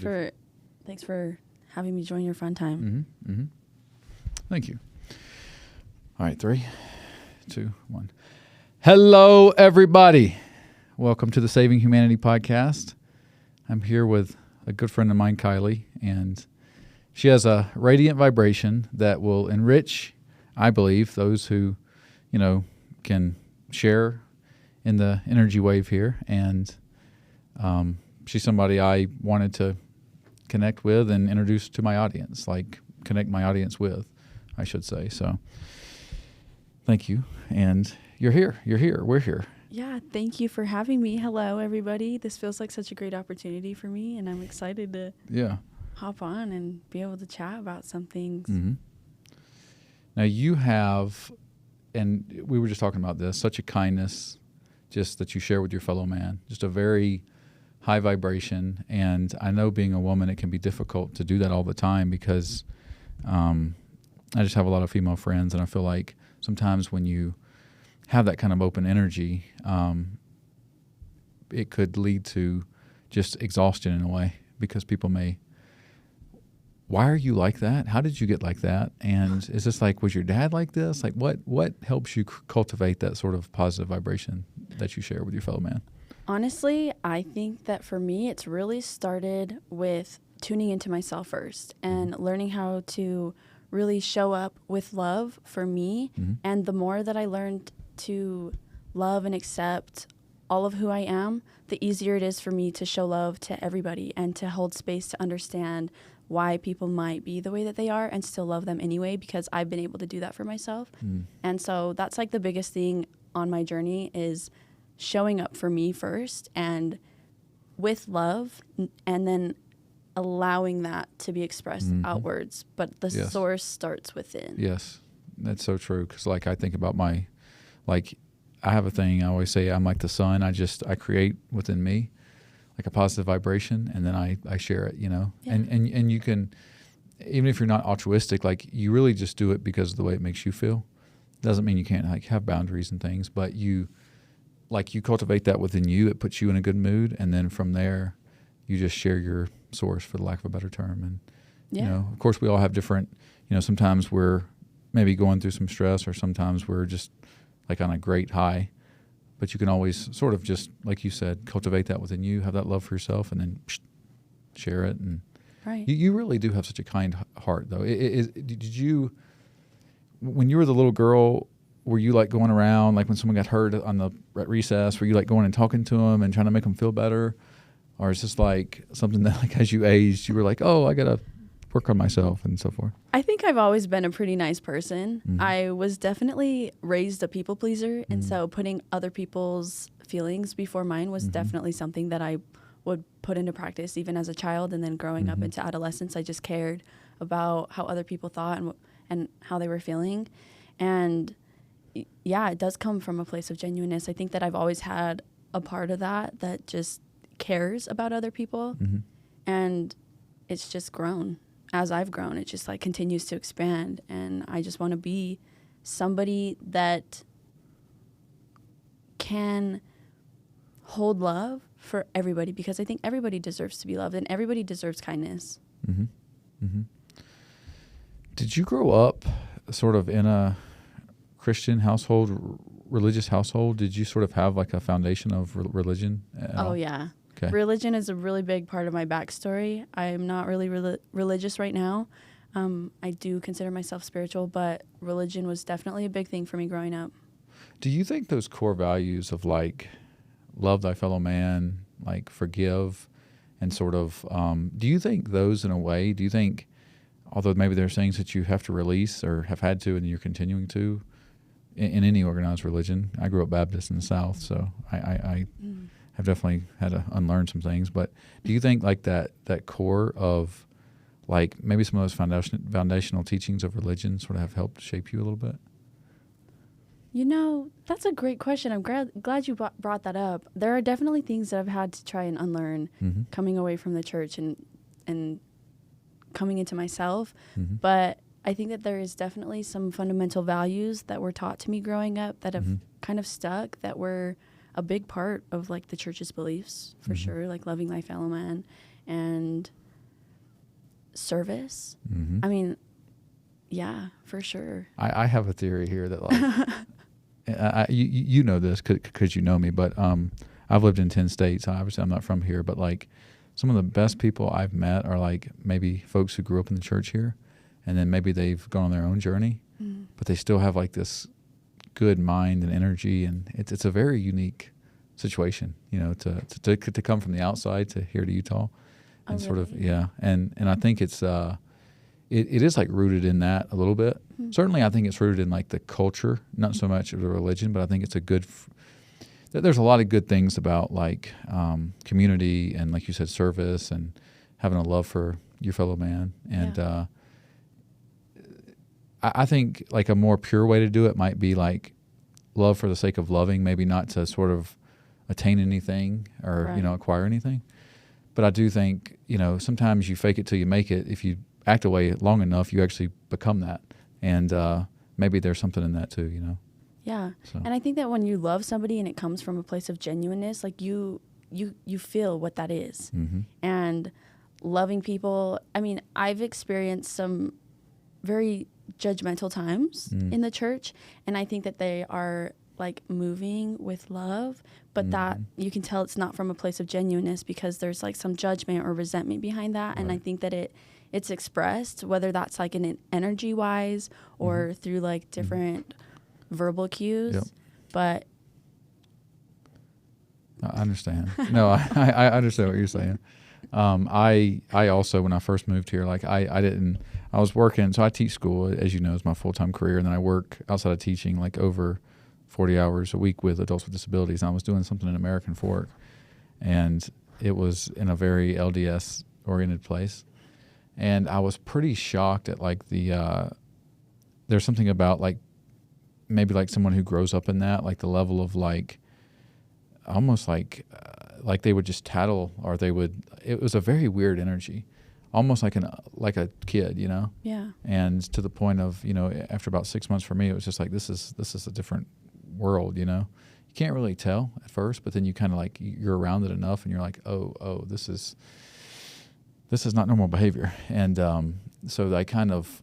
Thanks for having me join your fun time. Mm-hmm. Mm-hmm. Thank you. All right, 3, 2, 1. Hello, everybody. Welcome to the Saving Humanity podcast. I'm here with a good friend of mine, Kylie, and she has a radiant vibration that will enrich, I believe, those who, can share in the energy wave here. And she's somebody I wanted to connect with and introduce to my audience, connect my audience with, I should say. So thank you. And you're here. We're here. Yeah, thank you for having me. Hello, everybody. This feels like such a great opportunity for me, and I'm excited to hop on and be able to chat about some things. Mm-hmm. Now you have, and we were just talking about this, such a kindness just that you share with your fellow man, just a very high vibration. And I know being a woman, it can be difficult to do that all the time because I just have a lot of female friends, and I feel like sometimes when you have that kind of open energy, it could lead to just exhaustion in a way because people may, why are you like that? How did you get like that? And is this was your dad like this? What helps you cultivate that sort of positive vibration that you share with your fellow man? Honestly, I think that for me, it's really started with tuning into myself first and learning how to really show up with love for me. Mm-hmm. And the more that I learned to love and accept all of who I am, the easier it is for me to show love to everybody and to hold space to understand why people might be the way that they are and still love them anyway, because I've been able to do that for myself. And so that's the biggest thing on my journey is showing up for me first and with love, and then allowing that to be expressed outwards. But the source starts within. Yes, that's so true. Because I think about I have a thing I always say, I'm like the sun. I create within me a positive vibration, and then I share it, Yeah. And you can, even if you're not altruistic, you really just do it because of the way it makes you feel. Doesn't mean you can't have boundaries and things, but you cultivate that within you. It puts you in a good mood, and then from there, you just share your source, for the lack of a better term. And of course, we all have different. Sometimes we're maybe going through some stress, or sometimes we're just on a great high. But you can always sort of just, like you said, cultivate that within you, have that love for yourself, and then share it. And right. You really do have such a kind heart, though. Did you, when you were the little girl, were you going around, when someone got hurt at recess, were you going and talking to them and trying to make them feel better? Or is this something that as you aged, you were oh, I got to work on myself and so forth? I think I've always been a pretty nice person. Mm-hmm. I was definitely raised a people pleaser. And so putting other people's feelings before mine was definitely something that I would put into practice even as a child. And then growing up into adolescence, I just cared about how other people thought and how they were feeling. And yeah, it does come from a place of genuineness. I think that I've always had a part of that just cares about other people. And it's just grown. As I've grown, it just continues to expand. And I just want to be somebody that can hold love for everybody, because I think everybody deserves to be loved and everybody deserves kindness. Mm-hmm. Mm-hmm. Did you grow up sort of in a Christian household, religious household? Did you sort of have a foundation of religion at all? Yeah. Okay. Religion is a really big part of my backstory. I'm not really religious right now. I do consider myself spiritual, but religion was definitely a big thing for me growing up. Do you think those core values of love thy fellow man, forgive, and sort of, do you think those in a way, do you think, although maybe there's things that you have to release or have had to and you're continuing to in any organized religion? I grew up Baptist in the South, so I have definitely had to unlearn some things. But do you think that core of maybe some of those foundational teachings of religion sort of have helped shape you a little bit? That's a great question. I'm glad you brought that up. There are definitely things that I've had to try and unlearn coming away from the church and coming into myself. But I think that there is definitely some fundamental values that were taught to me growing up that have kind of stuck, that were a big part of the church's beliefs, for sure, loving thy fellow man and service. Mm-hmm. I mean, yeah, for sure. I have a theory here that like, you know this because you know me, but I've lived in 10 states. Obviously, I'm not from here, but like some of the best people I've met are like maybe folks who grew up in the church here, and then maybe they've gone on their own journey, but they still have like this good mind and energy, and it's a very unique situation, you know, to come from the outside to here to Utah, and sort of and I think it's it is like rooted in that a little bit. Mm-hmm. Certainly, I think it's rooted in like the culture, not so much of the religion, but I think it's a good. There's a lot of good things about like community and, like you said, service and having a love for your fellow man. And I think like a more pure way to do it might be like love for the sake of loving, maybe not to sort of attain anything or you know, acquire anything. But I do think, you know, sometimes you fake it till you make it. If you act away long enough, you actually become that. And maybe there's something in that too, you know. Yeah. So. And I think that when you love somebody and it comes from a place of genuineness, like you feel what that is. Mm-hmm. And loving people, I mean, I've experienced some very judgmental times in the church, and I think that they are like moving with love, but that you can tell it's not from a place of genuineness because there's like some judgment or resentment behind that. And I think that it's expressed, whether that's like an energy wise or through like different verbal cues. Yep. But I understand. No, I understand what you're saying. I also, when I first moved here, like I was working, so I teach school, as you know, is my full-time career, and then I work outside of teaching like over 40 hours a week with adults with disabilities, and I was doing something in American Fork, and it was in a very LDS-oriented place, and I was pretty shocked at like there's something about like maybe like someone who grows up in that, like the level of like almost like they would just tattle, or it was a very weird energy, almost like a kid, you know? Yeah. And to the point of, you know, after about 6 months for me, it was just like, this is a different world, you know? You can't really tell at first, but then you kind of like, you're around it enough and you're like, oh, this is not normal behavior. And so I kind of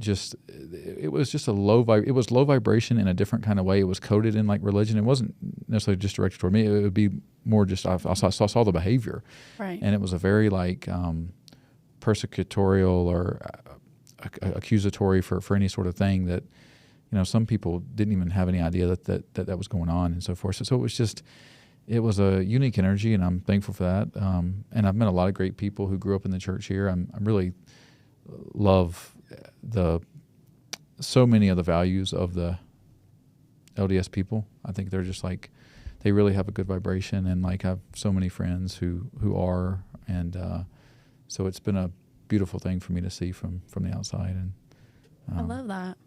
it was just it was low vibration in a different kind of way. It was coded in like religion. It wasn't necessarily just directed toward me. It would be more just I saw the behavior, right? And it was a very like persecutorial or accusatory for any sort of thing that, you know, some people didn't even have any idea that was going on and so forth. So it was a unique energy, and I'm thankful for that. And I've met a lot of great people who grew up in the church here. I'm really love so many of the values of the LDS people. I think they're just like, they really have a good vibration, and like I have so many friends who are, and so it's been a beautiful thing for me to see from the outside. And I love that.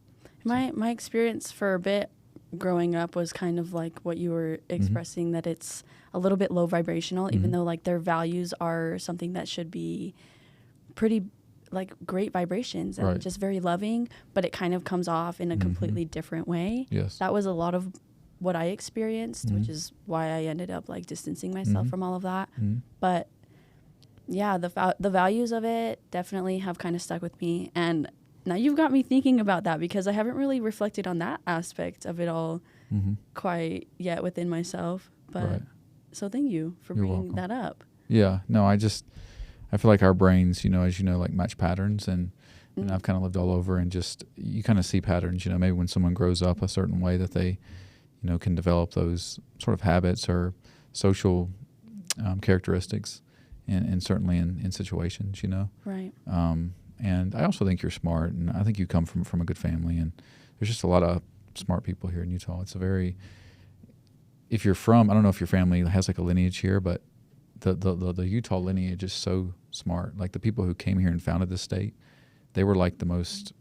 My experience for a bit growing up was kind of like what you were expressing, that it's a little bit low vibrational, even though like their values are something that should be pretty like great vibrations and just very loving, but it kind of comes off in a completely different way. Yes. That was a lot of what I experienced, which is why I ended up like distancing myself from all of that. But yeah, the values of it definitely have kind of stuck with me. And now you've got me thinking about that, because I haven't really reflected on that aspect of it all quite yet within myself. But so thank you for bringing that up. Yeah, no, I feel like our brains, you know, as you know, like match patterns, and I've kind of lived all over, and just you kind of see patterns, you know, maybe when someone grows up a certain way that they, you know, can develop those sort of habits or social characteristics, and certainly in situations, you know. Right. And I also think you're smart, and I think you come from a good family, and there's just a lot of smart people here in Utah. It's if you're from, I don't know if your family has like a lineage here, but the Utah lineage is so smart. Like the people who came here and founded this state, they were like the most,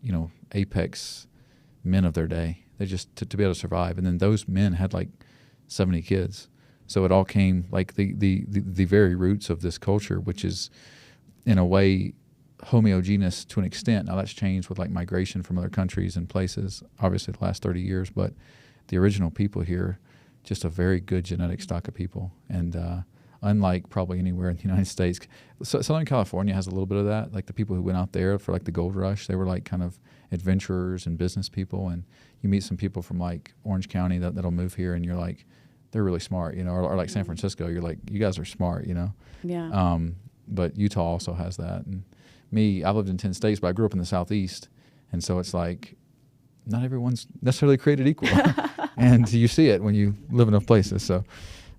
you know, apex men of their day. They just to be able to survive. And then those men had like 70 kids. So it all came like the very roots of this culture, which is in a way homogeneous to an extent. Now that's changed with like migration from other countries and places, obviously the last 30 years, but the original people here, just a very good genetic stock of people. And unlike probably anywhere in the United States. So Southern California has a little bit of that. Like the people who went out there for like the gold rush, they were like kind of adventurers and business people. And you meet some people from like Orange County that'll move here, and you're like, they're really smart, you know, or like San Francisco, you're like, you guys are smart, you know. Yeah. But Utah also has that. And me, I lived in 10 states, but I grew up in the Southeast. And so it's like, not everyone's necessarily created equal. And you see it when you live in those places. So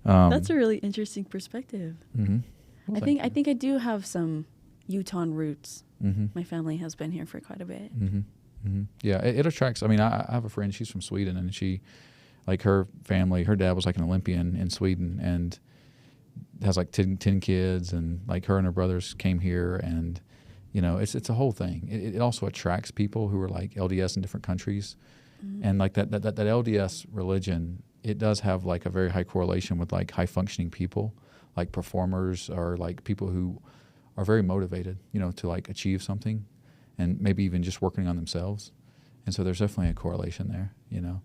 that's a really interesting perspective. Mm-hmm. Well, I think I do have some Utah roots. Mm-hmm. My family has been here for quite a bit. Mm-hmm. Mm-hmm. Yeah, it attracts. I mean, I have a friend, she's from Sweden, and she, like her family, her dad was like an Olympian in Sweden and has like 10 kids, and like her and her brothers came here, and you know, it's a whole thing. It also attracts people who are like LDS in different countries. Mm-hmm. And like that LDS religion, it does have like a very high correlation with like high functioning people, like performers or like people who are very motivated, you know, to like achieve something and maybe even just working on themselves. And so there's definitely a correlation there, you know.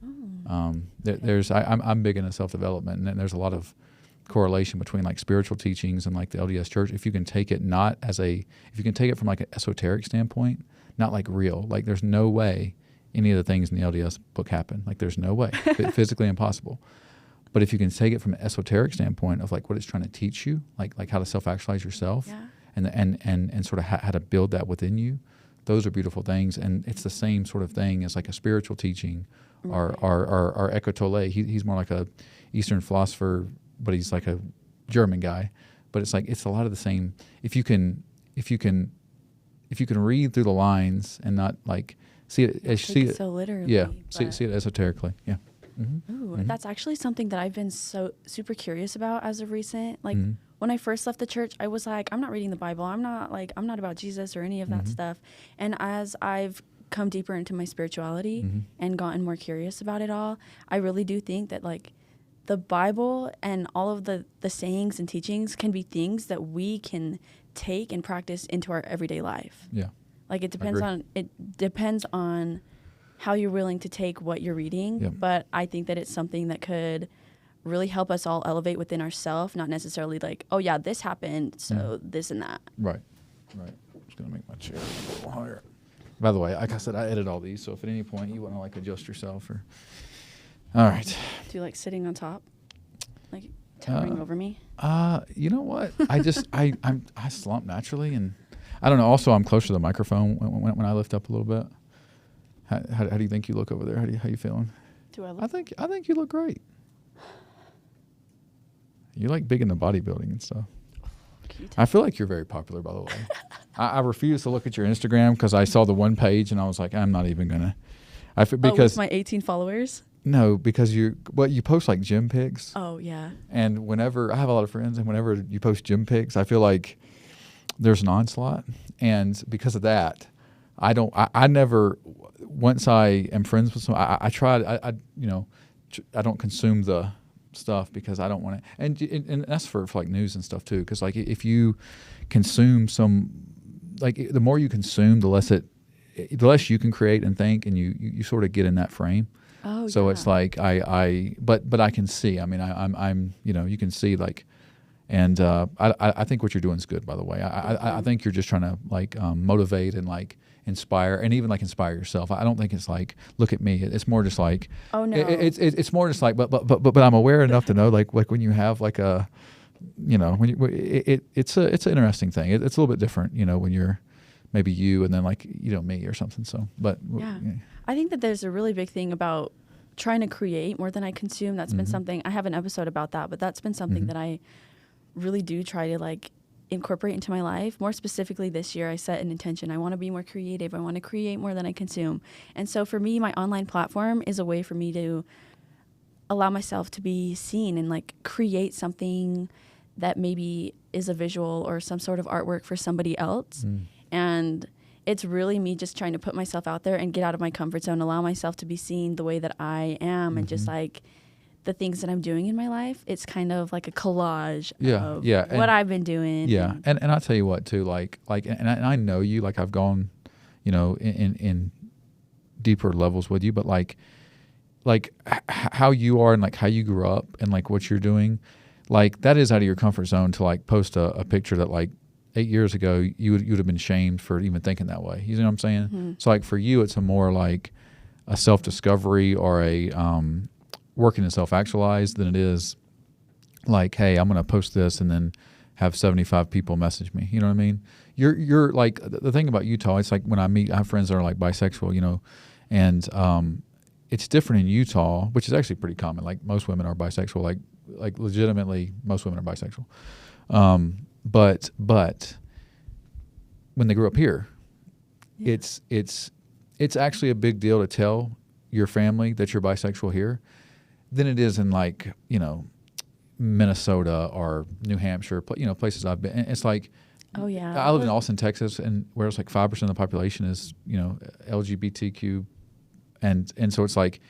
I'm big into self-development, and there's a lot of correlation between like spiritual teachings and like the LDS church. If you can take it if you can take it from like an esoteric standpoint, not like real, like there's no way any of the things in the LDS book happen. Like there's no way, physically impossible. But if you can take it from an esoteric standpoint of like what it's trying to teach you, like how to self-actualize yourself, and sort of how to build that within you, those are beautiful things. And it's the same sort of thing as like a spiritual teaching, or Eckhart Tolle. He's more like a Eastern philosopher, but he's like a German guy. But it's like it's a lot of the same. If you can read through the lines and not like see it so literally. Yeah, see it esoterically. Yeah. Mm-hmm. Ooh, Mm-hmm. that's actually something that I've been so super curious about as of recent. Like when I first left the church, I was like, I'm not reading the Bible. I'm not about Jesus or any of that stuff. And as I've come deeper into my spirituality and gotten more curious about it all, I really do think that like the Bible and all of the sayings and teachings can be things that we can take and practice into our everyday life. Yeah. Like it depends on how you're willing to take what you're reading. Yep. But I think that it's something that could really help us all elevate within ourselves, not necessarily like, oh yeah, this happened, so this and that. Right. I'm just gonna make my chair a little higher. By the way, like I said, I edit all these, so if at any point you want to like adjust yourself or. All right. Do you like sitting on top, like towering over me? You know what? I slump naturally, and I don't know. Also, I'm closer to the microphone when I lift up a little bit. How do you think you look over there? How you feeling? Do I look? I think you look great. You're like big into bodybuilding and stuff. I feel like you're very popular, by the way. I refuse to look at your Instagram because I saw the one page and I was like, I'm not even gonna. With my 18 followers. No, because you post like gym pics. Oh yeah. And whenever I have a lot of friends, and whenever you post gym pics, I feel like there's an onslaught, and because of that, I never. Once I am friends with someone, I don't consume the stuff because I don't want to, and that's for like news and stuff too. Because like if you consume the more you consume, the less you can create and think, and you sort of get in that frame. Oh, so yeah. it's like but I can see. I mean, I'm you can see like, and I think what you're doing is good. By the way, I think you're just trying to like motivate and like inspire, and even like inspire yourself. I don't think it's like look at me. It's more just like oh no. It's more just like but I'm aware enough to know like when you have like a it's an interesting thing. It's a little bit different when you're maybe you and then like me or something. So but yeah. I think that there's a really big thing about trying to create more than I consume. That's been something, I have an episode about that, but that's been something that I really do try to like incorporate into my life. More specifically this year, I set an intention. I want to be more creative. I want to create more than I consume. And so for me, my online platform is a way for me to allow myself to be seen and like create something that maybe is a visual or some sort of artwork for somebody else. And it's really me just trying to put myself out there and get out of my comfort zone, allow myself to be seen the way that I am, and just like the things that I'm doing in my life. It's kind of like a collage of what I've been doing. Yeah, and I'll tell you what too, like and I know you, like I've gone, in deeper levels with you, but like how you are and like how you grew up and like what you're doing, like that is out of your comfort zone to like post a picture that like 8 years ago you would have been shamed for even thinking that way. You know what I'm saying? Mm-hmm. So like for you, it's a more like a self-discovery or a working to self-actualize than it is like, hey, I'm going to post this and then have 75 people message me. You know what I mean? You're like, the thing about Utah, it's like when I have friends that are like bisexual, you know, and it's different in Utah, which is actually pretty common. Like most women are bisexual, like legitimately most women are bisexual. But when they grew up here, Yeah. it's actually a big deal to tell your family that you're bisexual here than it is in like, you know, Minnesota or New Hampshire, you know, places I've been. And it's like, Oh yeah. I live in Austin, Texas, and where it's like 5% of the population is, you know, LGBTQ, and so it's like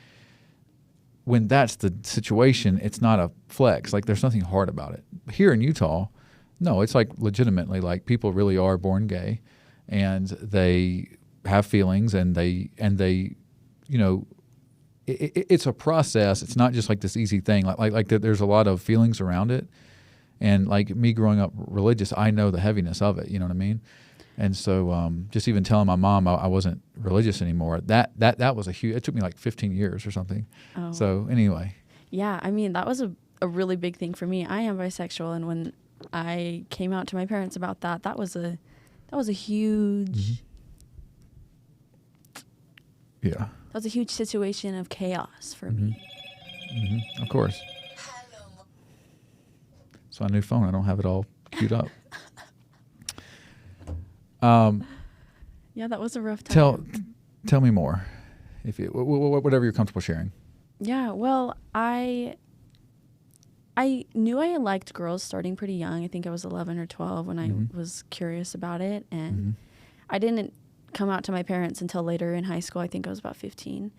when that's the situation, it's not a flex. Like there's nothing hard about it. Here in Utah, no, it's like legitimately like people really are born gay, and they have feelings, and they you know. It's a process. It's not just like this easy thing. Like there's a lot of feelings around it, and like me growing up religious, I know the heaviness of it. You know what I mean? And so just even telling my mom I wasn't religious anymore, that was a huge. It took me like 15 years or something. Oh. So anyway. Yeah, I mean that was a really big thing for me. I am bisexual, and when I came out to my parents about that, that was a huge. Yeah. That was a huge situation of chaos for me. Mm-hmm. Of course. So a new phone. I don't have it all queued up. Yeah, that was a rough time. Tell me more, if you, whatever you're comfortable sharing. Yeah, well, I knew I liked girls starting pretty young. I think I was 11 or 12 when I was curious about it, and I didn't come out to my parents until later in high school. I think I was about 15.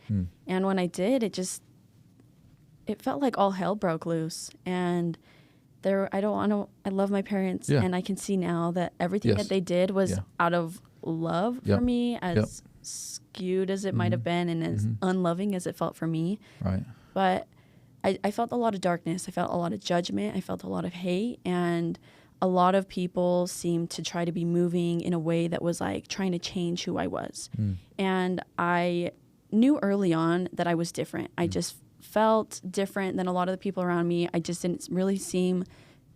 And when I did, it felt like all hell broke loose. And I love my parents, and I can see now that everything that they did was out of love for me, as skewed as it might have been and as unloving as it felt for me. Right. But I felt a lot of darkness. I felt a lot of judgment. I felt a lot of hate, and a lot of people seemed to try to be moving in a way that was like trying to change who I was. And I knew early on that I was different. I just felt different than a lot of the people around me. I just didn't really seem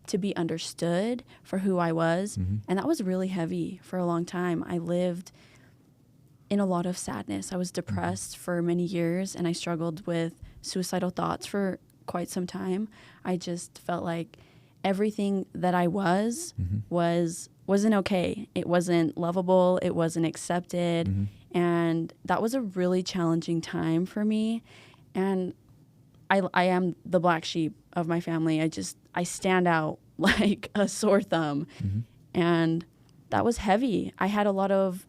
to be understood for who I was. And that was really heavy for a long time. I lived in a lot of sadness. I was depressed for many years, and I struggled with suicidal thoughts for quite some time. I just felt like everything that I wasn't okay. It wasn't lovable. It wasn't accepted. And that was a really challenging time for me. And I am the black sheep of my family. I stand out like a sore thumb. And that was heavy. I had a lot of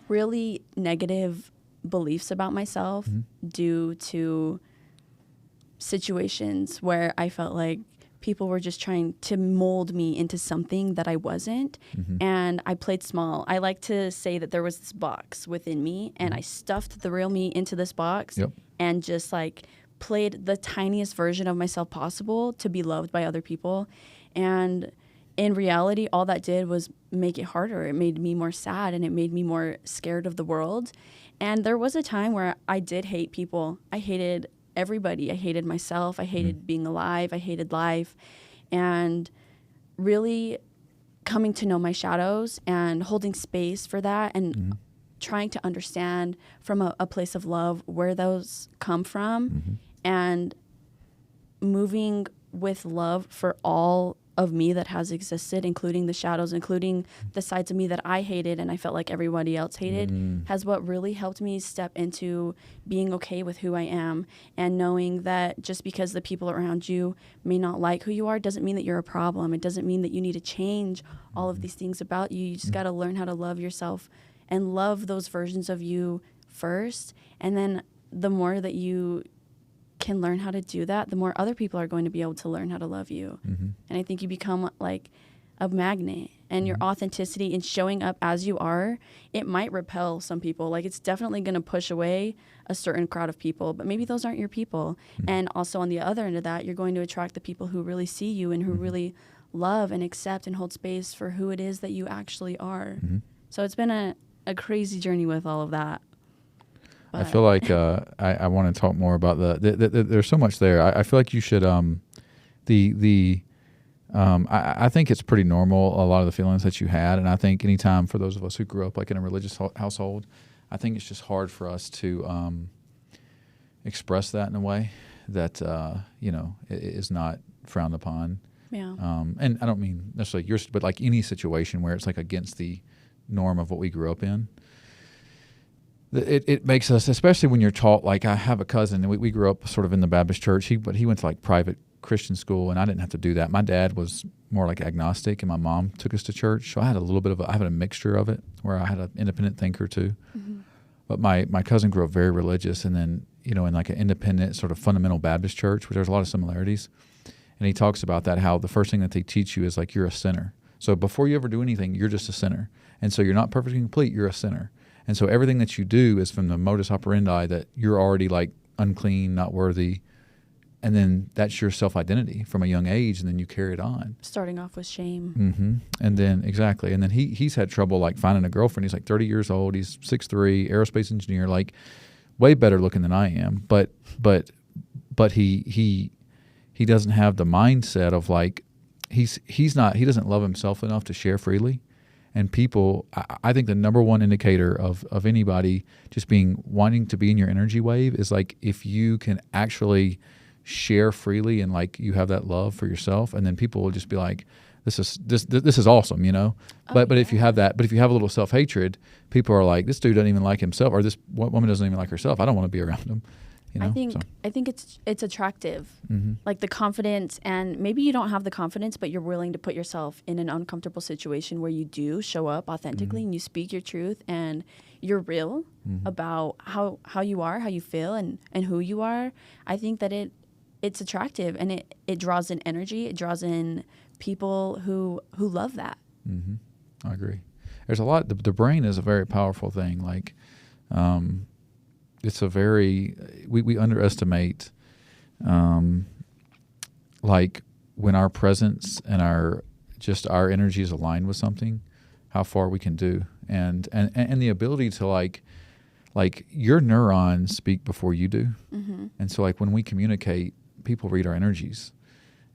really negative beliefs about myself due to situations where I felt like people were just trying to mold me into something that I wasn't. And I played small. I like to say that there was this box within me, and I stuffed the real me into this box and just like played the tiniest version of myself possible to be loved by other people. And in reality, all that did was make it harder. It made me more sad, and it made me more scared of the world. And there was a time where I did hate people. I hated everybody. I hated myself. I hated being alive. I hated life. And really coming to know my shadows and holding space for that, and trying to understand from a place of love where those come from, and moving with love for all of me that has existed, including the shadows, including the sides of me that I hated and I felt like everybody else hated, has what really helped me step into being okay with who I am, and knowing that just because the people around you may not like who you are doesn't mean that you're a problem. It doesn't mean that you need to change all of these things about you. You just got to learn how to love yourself and love those versions of you first. And then the more that you can learn how to do that, the more other people are going to be able to learn how to love you. And I think you become like a magnet. and your authenticity and showing up as you are, it might repel some people. Like, it's definitely going to push away a certain crowd of people, but maybe those aren't your people. And also on the other end of that, you're going to attract the people who really see you and who really love and accept and hold space for who it is that you actually are. So it's been a crazy journey with all of that. I feel like I want to talk more about there's so much there. I feel like you should I think it's pretty normal, a lot of the feelings that you had, and I think anytime for those of us who grew up like in a religious household, I think it's just hard for us to express that in a way that is not frowned upon. Yeah. And I don't mean necessarily yours, but like any situation where it's like against the norm of what we grew up in. It makes us, especially when you're taught, like I have a cousin, and we grew up sort of in the Baptist church, but he went to like private Christian school, and I didn't have to do that. My dad was more like agnostic, and my mom took us to church, so I had a little bit of I had a mixture of it, where I had an independent thinker too. But my cousin grew up very religious, and then, in like an independent sort of fundamental Baptist church, where there's a lot of similarities. And he talks about that, how the first thing that they teach you is like you're a sinner. So before you ever do anything, you're just a sinner. And so you're not perfectly complete, you're a sinner. And so everything that you do is from the modus operandi that you're already like unclean, not worthy. And then that's your self-identity from a young age, and then you carry it on. Starting off with shame. And then, exactly. And then he's had trouble like finding a girlfriend. He's like 30 years old. He's 6'3", aerospace engineer, like way better looking than I am. But he doesn't have the mindset of like, he doesn't love himself enough to share freely. And people, I think the number one indicator of anybody just wanting to be in your energy wave is like if you can actually share freely and like you have that love for yourself, and then people will just be like, this is awesome, But if you have a little self-hatred, people are like, this dude doesn't even like himself, or this woman doesn't even like herself. I don't want to be around him. I think it's attractive, like the confidence, and maybe you don't have the confidence, but you're willing to put yourself in an uncomfortable situation where you do show up authentically and you speak your truth and you're real about how you are, how you feel, and who you are. I think that it's attractive, and it draws in energy. It draws in people who love that. I agree. There's a lot. The brain is a very powerful thing. Like, it's a very, we underestimate, like when our presence and our energy is aligned with something, how far we can do, and the ability to like your neurons speak before you do, and so like when we communicate, people read our energies,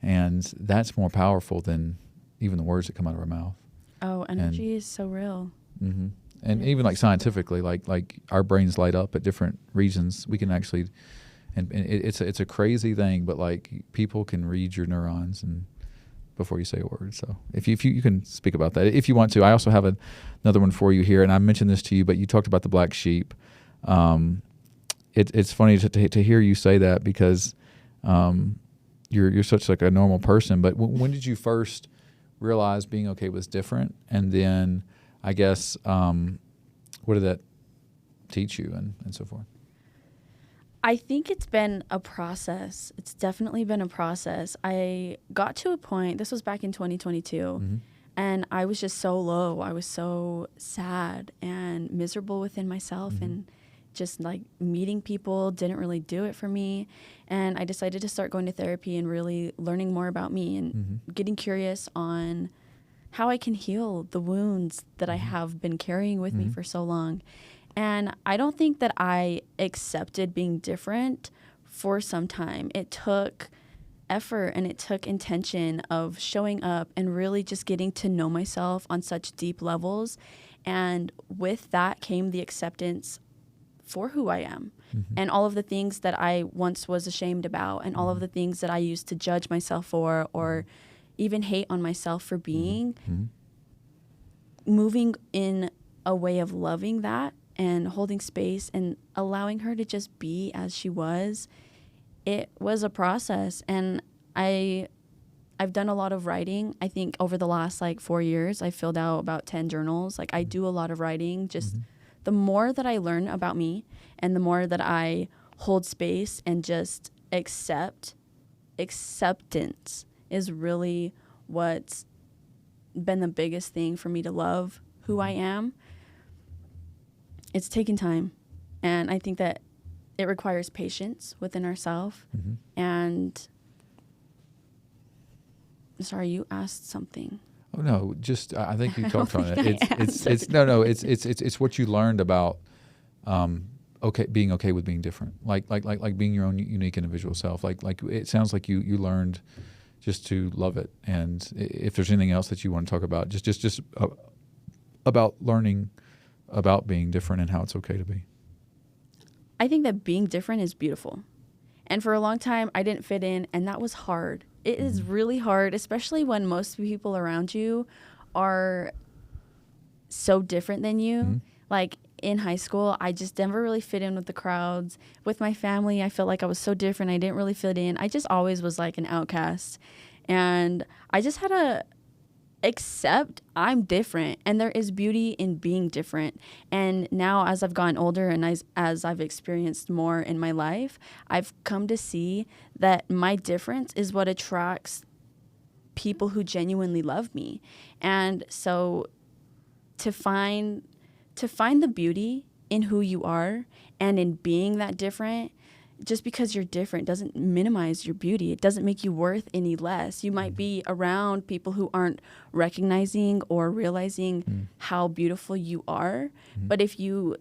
and that's more powerful than even the words that come out of our mouth. Oh, energy is so real. And even like scientifically, like our brains light up at different regions. We can actually, and it's a crazy thing, but like people can read your neurons and before you say a word. So if you can speak about that if you want to. I also have another one for you here, and I mentioned this to you, but you talked about the black sheep. It's funny to hear you say that because you're such like a normal person. But when did you first realize being okay was different, and then I guess, what did that teach you and so forth? I think it's been a process. It's definitely been a process. I got to a point, this was back in 2022, and I was just so low. I was so sad and miserable within myself, and just like meeting people didn't really do it for me. And I decided to start going to therapy and really learning more about me and getting curious on how I can heal the wounds that I have been carrying with me for so long. And I don't think that I accepted being different for some time. It took effort and it took intention of showing up and really just getting to know myself on such deep levels. And with that came the acceptance for who I am and all of the things that I once was ashamed about and all of the things that I used to judge myself for or even hate on myself for being, moving in a way of loving that and holding space and allowing her to just be as she was. It was a process, and I've done a lot of writing. I think over the last 4 years, I filled out about 10 journals. I do a lot of writing. Just the more that I learn about me and the more that I hold space and just acceptance is really what's been the biggest thing for me to love who I am. It's taking time. And I think that it requires patience within ourselves. And sorry, you asked something. Oh no, just I think you I talked don't on think it. I It's what you learned about being okay with being different, like being your own unique individual self. Like it sounds like you learned just to love it. And if there's anything else that you want to talk about, just about learning about being different and how it's okay to be. I think that being different is beautiful. And for a long time, I didn't fit in, and that was hard. It is really hard, especially when most people around you are so different than you. Like in high school, I just never really fit in with the crowds. With my family, I felt like I was so different. I didn't really fit in. I just always was like an outcast. And I just had to accept I'm different, and there is beauty in being different. And now as I've gotten older and as I've experienced more in my life, I've come to see that my difference is what attracts people who genuinely love me. And so to find the beauty in who you are and in being that different, just because you're different doesn't minimize your beauty. It doesn't make you worth any less. You might be around people who aren't recognizing or realizing how beautiful you are. But if you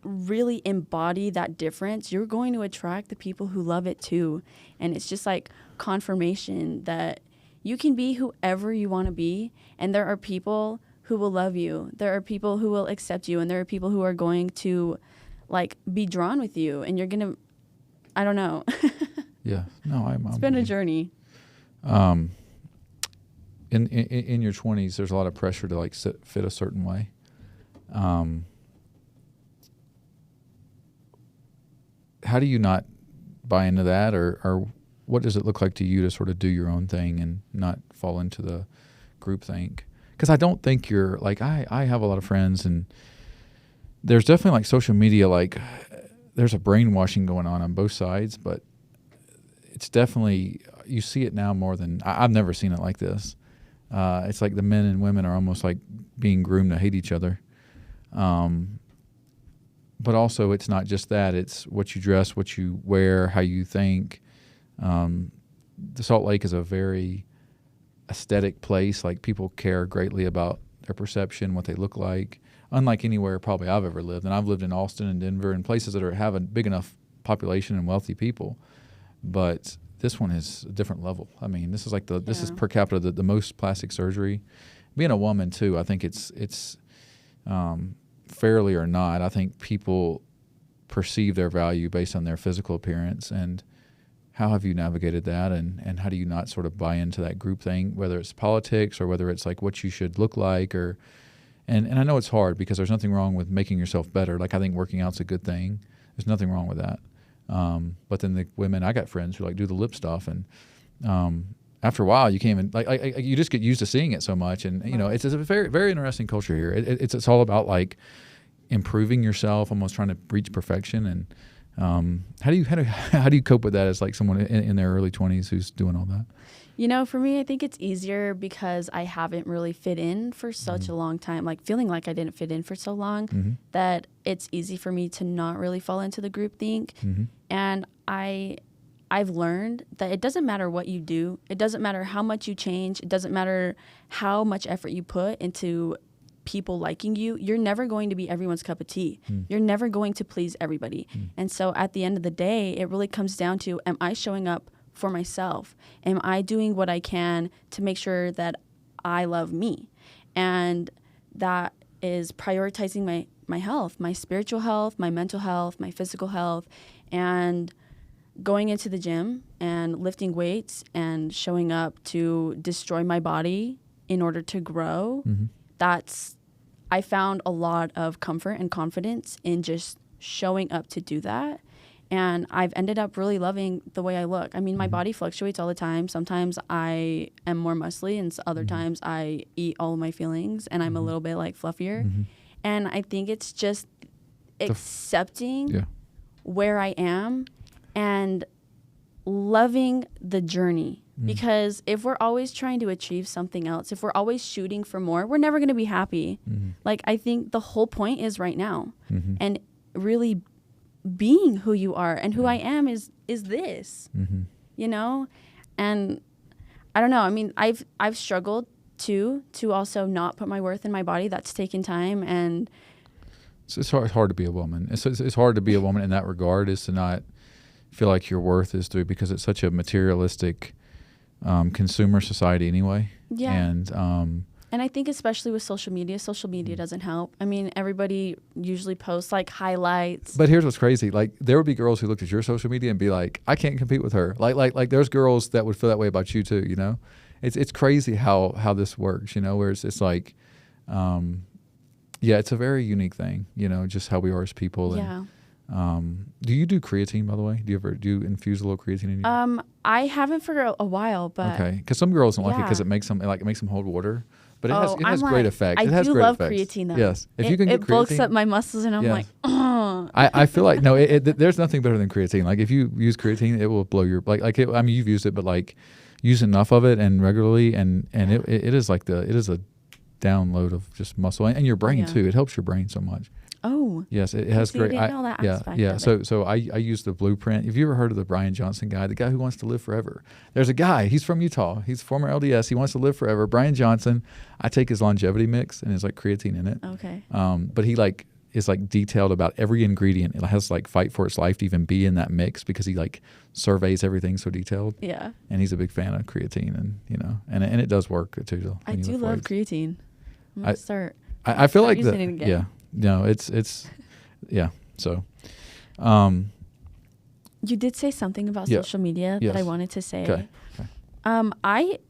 really embody that difference, you're going to attract the people who love it too. And it's just like confirmation that you can be whoever you want to be. And there are people who will love you. There are people who will accept you. And there are people who are going to like be drawn with you. And you're going to, I don't know. Yeah. No, it's been a journey. In your 20s, there's a lot of pressure to like fit a certain way. How do you not buy into that, or what does it look like to you to sort of do your own thing and not fall into the group think? Because I don't think you're like, I have a lot of friends, and there's definitely like social media, like there's a brainwashing going on both sides, but it's definitely, you see it now more than, I've never seen it like this. It's like the men and women are almost like being groomed to hate each other. But also it's not just that, it's what you dress, what you wear, how you think. The Salt Lake is a very aesthetic place. Like people care greatly about their perception, what they look like, unlike anywhere probably I've ever lived. And I've lived in Austin and Denver and places that have a big enough population and wealthy people. But this one is a different level. I mean, this is like this is per capita the most plastic surgery. Being a woman too, I think it's fairly or not, I think people perceive their value based on their physical appearance. And how have you navigated that, and how do you not sort of buy into that group thing, whether it's politics or whether it's like what you should look like, or and I know it's hard because there's nothing wrong with making yourself better. Like I think working out's a good thing. There's nothing wrong with that. But then the women, I got friends who like do the lip stuff, and after a while you can't even like you just get used to seeing it so much. And you know, it's a very, very interesting culture here. It's all about like improving yourself, almost trying to reach perfection. And how do you cope with that as like someone in their early 20s who's doing all that? You know, for me, I think it's easier because I haven't really fit in for such a long time, like feeling like I didn't fit in for so long, that it's easy for me to not really fall into the group think. And I've learned that it doesn't matter what you do. It doesn't matter how much you change. It doesn't matter how much effort you put into people liking you. You're never going to be everyone's cup of tea. You're never going to please everybody. And so at the end of the day, it really comes down to, am I showing up for myself? Am I doing what I can to make sure that I love me? And that is prioritizing my health, my spiritual health, my mental health, my physical health, and going into the gym and lifting weights and showing up to destroy my body in order to grow. I found a lot of comfort and confidence in just showing up to do that. And I've ended up really loving the way I look. I mean, my body fluctuates all the time. Sometimes I am more muscly, and other times I eat all of my feelings and I'm a little bit like fluffier. And I think it's just accepting where I am and loving the journey. Because if we're always trying to achieve something else, if we're always shooting for more, we're never going to be happy. Like, I think the whole point is right now. And really being who you are, and who I am is this, you know? And I don't know. I mean, I've struggled too, to also not put my worth in my body. That's taken time. And it's hard to be a woman. It's hard to be a woman in that regard, is to not feel like your worth is through, because it's such a materialistic consumer society anyway. Yeah. And I think especially with social media doesn't help. I mean, everybody usually posts like highlights. But here's what's crazy. Like, there would be girls who looked at your social media and be like, I can't compete with her. Like there's girls that would feel that way about you too, you know? It's crazy how this works, you know, where it's like, it's a very unique thing, you know, just how we are as people. Yeah. And, do you do creatine, by the way? Do you infuse a little creatine in you? I haven't for a while, but okay, because some girls don't like it because it makes them hold water, but it has great effect. I it has do great love effects. creatine though. Yes, if you can get it bulks creatine, up my muscles, and I'm like, oh. I feel like there's nothing better than creatine. Like, if you use creatine, it will blow your I mean, you've used it, but like, use enough of it and regularly, and it is like it is a download of just muscle and your brain too. It helps your brain so much. Oh. Yes, it has great. I didn't know that aspect yeah. of it. So I use the Blueprint. Have you ever heard of the Brian Johnson guy, the guy who wants to live forever? There's a guy. He's from Utah. He's former LDS. He wants to live forever. Brian Johnson. I take his longevity mix, and there's like creatine in it. Okay. But he is detailed about every ingredient. It has fight for its life to even be in that mix, because he surveys everything so detailed. Yeah. And he's a big fan of creatine, and and it does work too. I do love creatine. I'm gonna start. I feel like using it again. Yeah. No, it's yeah. So, you did say something about social media that I wanted to say. Okay.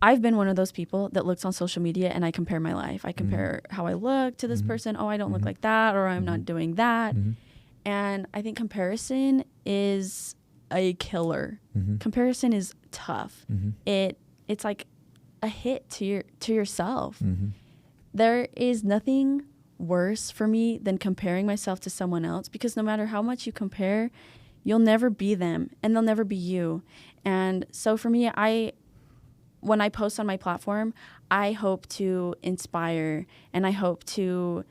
I've been one of those people that looks on social media and I compare my life. I compare how I look to this person. Oh, I don't look like that, or I'm not doing that. And I think comparison is a killer. Comparison is tough. It's like a hit to yourself. There is nothing worse for me than comparing myself to someone else, because no matter how much you compare, you'll never be them and they'll never be you. And so for me, when I post on my platform, I hope to inspire, and I hope to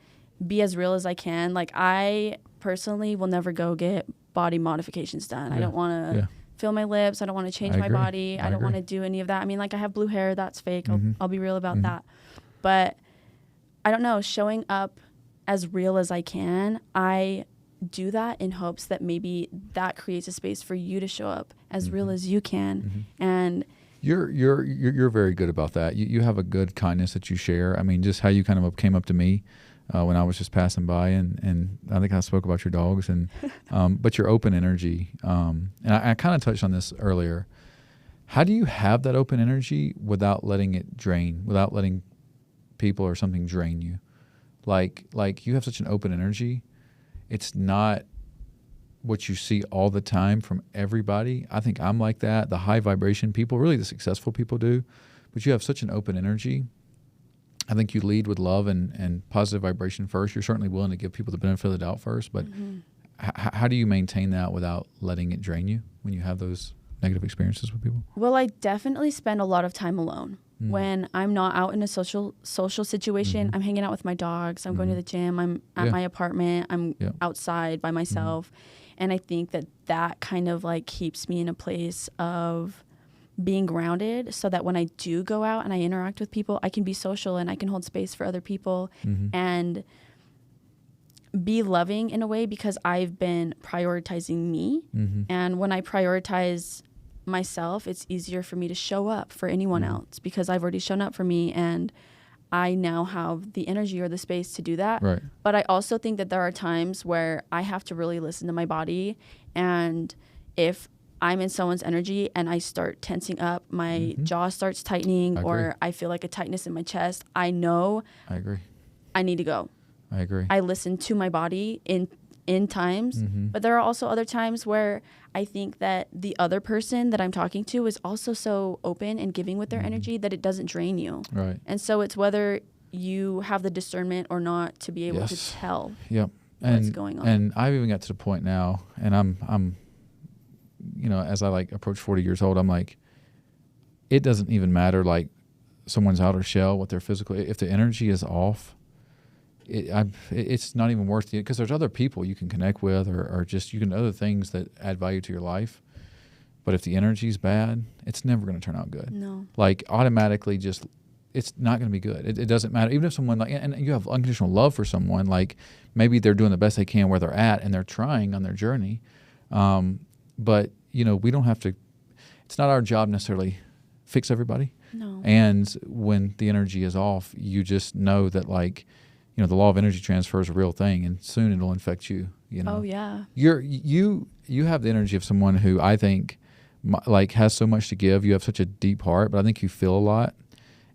be as real as I can. Like, I personally will never go get body modifications done. I don't want to fill my lips. I don't want to change my body. I don't want to do any of that. I mean, like, I have blue hair. That's fake. I'll be real about that. But I don't know, showing up as real as I can, I do that in hopes that maybe that creates a space for you to show up as real as you can. And you're very good about that. You have a good kindness that you share. I mean, just how you kind of came up to me when I was just passing by, and I think I spoke about your dogs, and but your open energy. And I kind of touched on this earlier. How do you have that open energy without letting it drain, without letting people or something drain you? Like you have such an open energy. It's not what you see all the time from everybody. I think I'm like that. The high vibration people, really the successful people do, but you have such an open energy. I think you lead with love and positive vibration first. You're certainly willing to give people the benefit of the doubt first, but how do you maintain that without letting it drain you when you have those negative experiences with people? Well, I definitely spend a lot of time alone. When I'm not out in a social situation, I'm hanging out with my dogs, I'm going to the gym, I'm at my apartment, I'm outside by myself. And I think that kind of keeps me in a place of being grounded, so that when I do go out and I interact with people, I can be social and I can hold space for other people and be loving in a way, because I've been prioritizing me. And when I prioritize myself, it's easier for me to show up for anyone else, because I've already shown up for me and I now have the energy or the space to do that. Right. But I also think that there are times where I have to really listen to my body, and if I'm in someone's energy and I start tensing up, my jaw starts tightening, or I feel like a tightness in my chest, I know I agree. I need to go. I agree. I listen to my body in times, but there are also other times where I think that the other person that I'm talking to is also so open and giving with their energy that it doesn't drain you. Right. And so it's whether you have the discernment or not to be able to tell what's going on. And I've even got to the point now, and I'm as I approach 40 years old, I'm like, it doesn't even matter like someone's outer shell, what their physical, if the energy is off, it's not even worth it, because there's other people you can connect with, or just you can other things that add value to your life. But if the energy's bad, it's never going to turn out good. No. Like automatically just, it's not going to be good. It doesn't matter. Even if someone like, and you have unconditional love for someone, like maybe they're doing the best they can where they're at and they're trying on their journey. But you know, we don't have to, it's not our job necessarily fix everybody. No. And when the energy is off, you just know that like, you know, the law of energy transfer is a real thing, and soon it'll infect you, you know. Oh yeah. You have the energy of someone who I think like has so much to give. You have such a deep heart, but I think you feel a lot.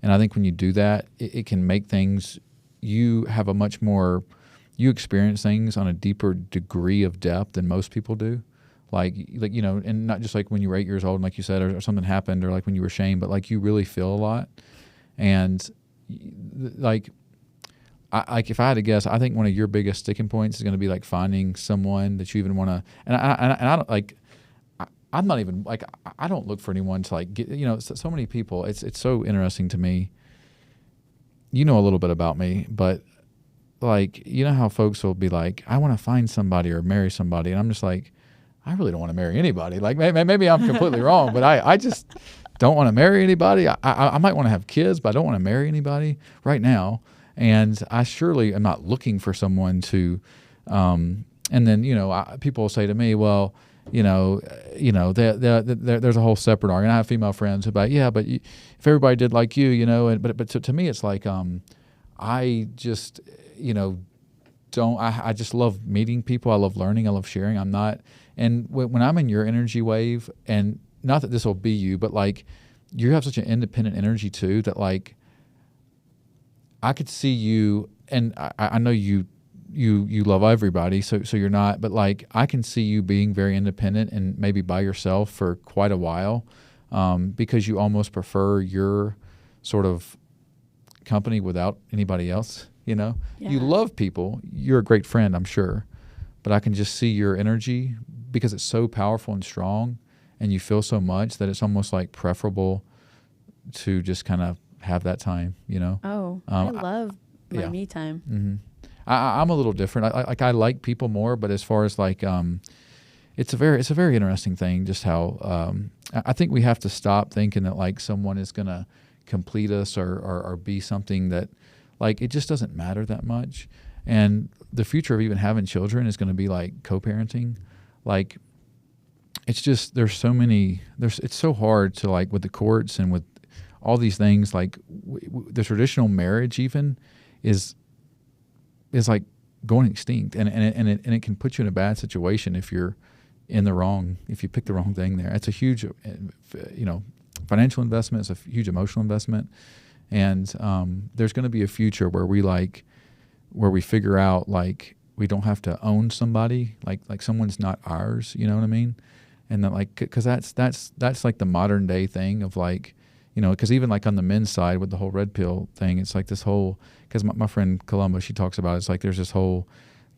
And I think when you do that, it can make things, you have a much more, you experience things on a deeper degree of depth than most people do. Like, you know, and not just like when you were 8 years old and like you said, or something happened, or like when you were ashamed, but like you really feel a lot. And like, like if I had to guess, I think one of your biggest sticking points is going to be like finding someone that you even want to, and I don't like, I'm not even like, I don't look for anyone to like get, you know, so many people, it's so interesting to me. You know a little bit about me, but like, you know how folks will be like, I want to find somebody or marry somebody. And I'm just like, I really don't want to marry anybody. Like maybe I'm completely wrong, but I just don't want to marry anybody. I might want to have kids, but I don't want to marry anybody right now. And I surely am not looking for someone to, and then, you know, people will say to me, well, you know, there's a whole separate argument. I have female friends who about, yeah, but if everybody did like you know, and but to me, it's like, I just, you know, I just love meeting people. I love learning. I love sharing. I'm not, and when I'm in your energy wave, and not that this will be you, but like you have such an independent energy too, that like, I could see you, and I know you love everybody, so you're not, but like I can see you being very independent and maybe by yourself for quite a while, because you almost prefer your sort of company without anybody else, you know? Yeah. You love people. You're a great friend, I'm sure, but I can just see your energy because it's so powerful and strong, and you feel so much that it's almost like preferable to just kind of have that time, you know? Oh, I love my me time. Mm-hmm. I'm a little different. I like people more, but as far as like, it's a very interesting thing. Just how I think we have to stop thinking that like someone is gonna complete us or be something that, like, it just doesn't matter that much. And the future of even having children is going to be like co-parenting. Like, it's just it's so hard to, like, with the courts and with all these things, like the traditional marriage even is like going extinct, and it can put you in a bad situation if you pick the wrong thing there. It's a huge, you know, financial investment. It's a huge emotional investment. And there's going to be a future where we figure out, like, we don't have to own somebody, like someone's not ours, you know what I mean? And then, like, because that's like the modern day thing of, like, you know, because even like on the men's side with the whole red pill thing, it's like this whole, because my friend Columbo, she talks about it, it's like there's this whole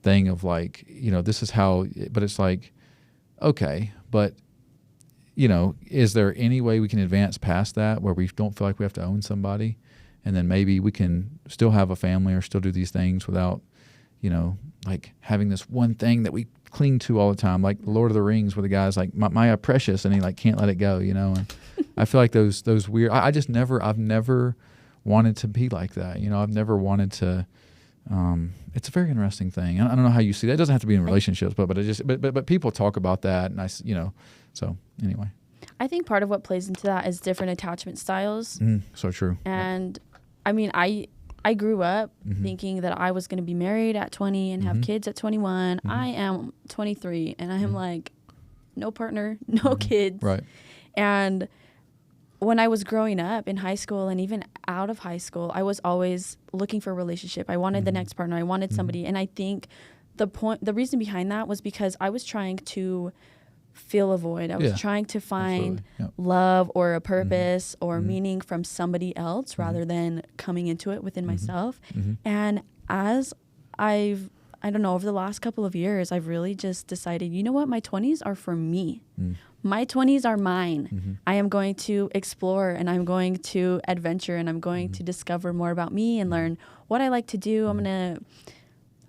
thing of, like, you know, this is how, but it's like, okay, but, you know, is there any way we can advance past that where we don't feel like we have to own somebody, and then maybe we can still have a family or still do these things without, you know, like having this one thing that we cling to all the time, like Lord of the Rings, where the guy's like, my precious, and he like can't let it go, you know. And I feel like those weird, I've never wanted to be like that, you know. I've never wanted to. It's a very interesting thing. I don't know how you see that. It doesn't have to be in relationships, but people talk about that, and you know. So anyway, I think part of what plays into that is different attachment styles. So true. And I mean, I grew up thinking that I was going to be married at 20 and have kids at 21. I am 23, and I am like, no partner, no kids. Right. And when I was growing up in high school and even out of high school, I was always looking for a relationship. I wanted the next partner. I wanted somebody. And I think the reason behind that was because I was trying to fill a void. I was trying to find love or a purpose or meaning from somebody else rather than coming into it within myself. And as I've I don't know, over the last couple of years, I've really just decided, you know what, my 20s are for me. My 20s are mine. I am going to explore, and I'm going to adventure, and I'm going to discover more about me and learn what I like to do. I'm going to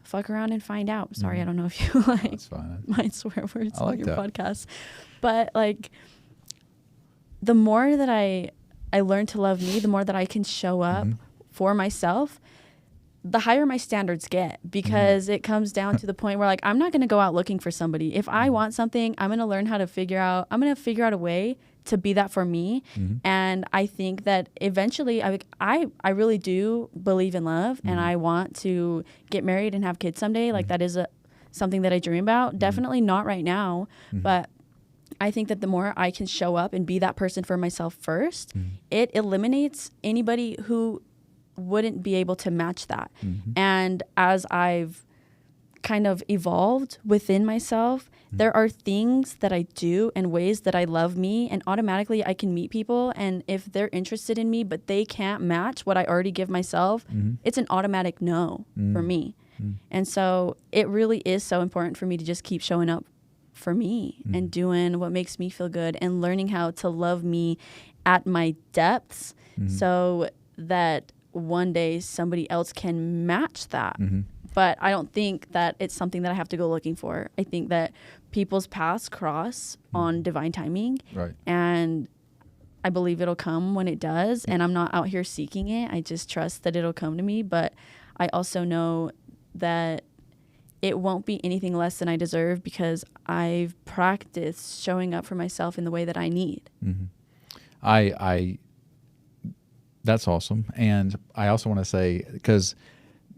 fuck around and find out. Sorry, I don't know if you like my swear words on your podcast. But like, the more that I learn to love me, the more that I can show up for myself, the higher my standards get, because it comes down to the point where like, I'm not going to go out looking for somebody. If I want something, I'm going to learn how to figure out a way to be that for me. And I think that eventually I really do believe in love, and I want to get married and have kids someday. Like that is something that I dream about. Definitely not right now, but I think that the more I can show up and be that person for myself first, it eliminates anybody who wouldn't be able to match that. And as I've kind of evolved within myself, there are things that I do and ways that I love me, and automatically I can meet people, and if they're interested in me but they can't match what I already give myself, it's an automatic no for me. And so it really is so important for me to just keep showing up for me and doing what makes me feel good, and learning how to love me at my depths, so that one day somebody else can match that. But I don't think that it's something that I have to go looking for. I think that people's paths cross on divine timing. Right. And I believe it'll come when it does. And I'm not out here seeking it. I just trust that it'll come to me. But I also know that it won't be anything less than I deserve, because I've practiced showing up for myself in the way that I need. That's awesome. And I also want to say, because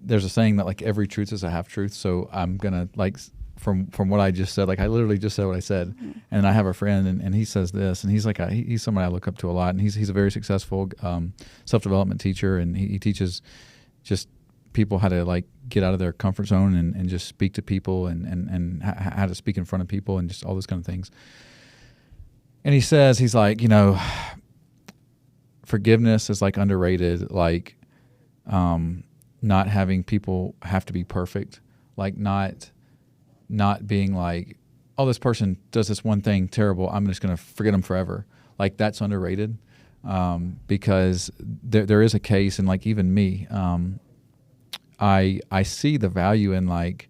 there's a saying that like every truth is a half truth. So I'm going to like, from what I just said, like I literally just said what I said. And I have a friend and he says this, and he's like, he's somebody I look up to a lot. And he's a very successful self-development teacher. And he teaches just people how to like get out of their comfort zone and just speak to people and how to speak in front of people and just all those kind of things. And he says, he's like, forgiveness is like underrated, like not having people have to be perfect, like not being like, oh, this person does this one thing terrible, I'm just going to forget them forever. Like that's underrated, because there is a case, and like even me, I see the value in like,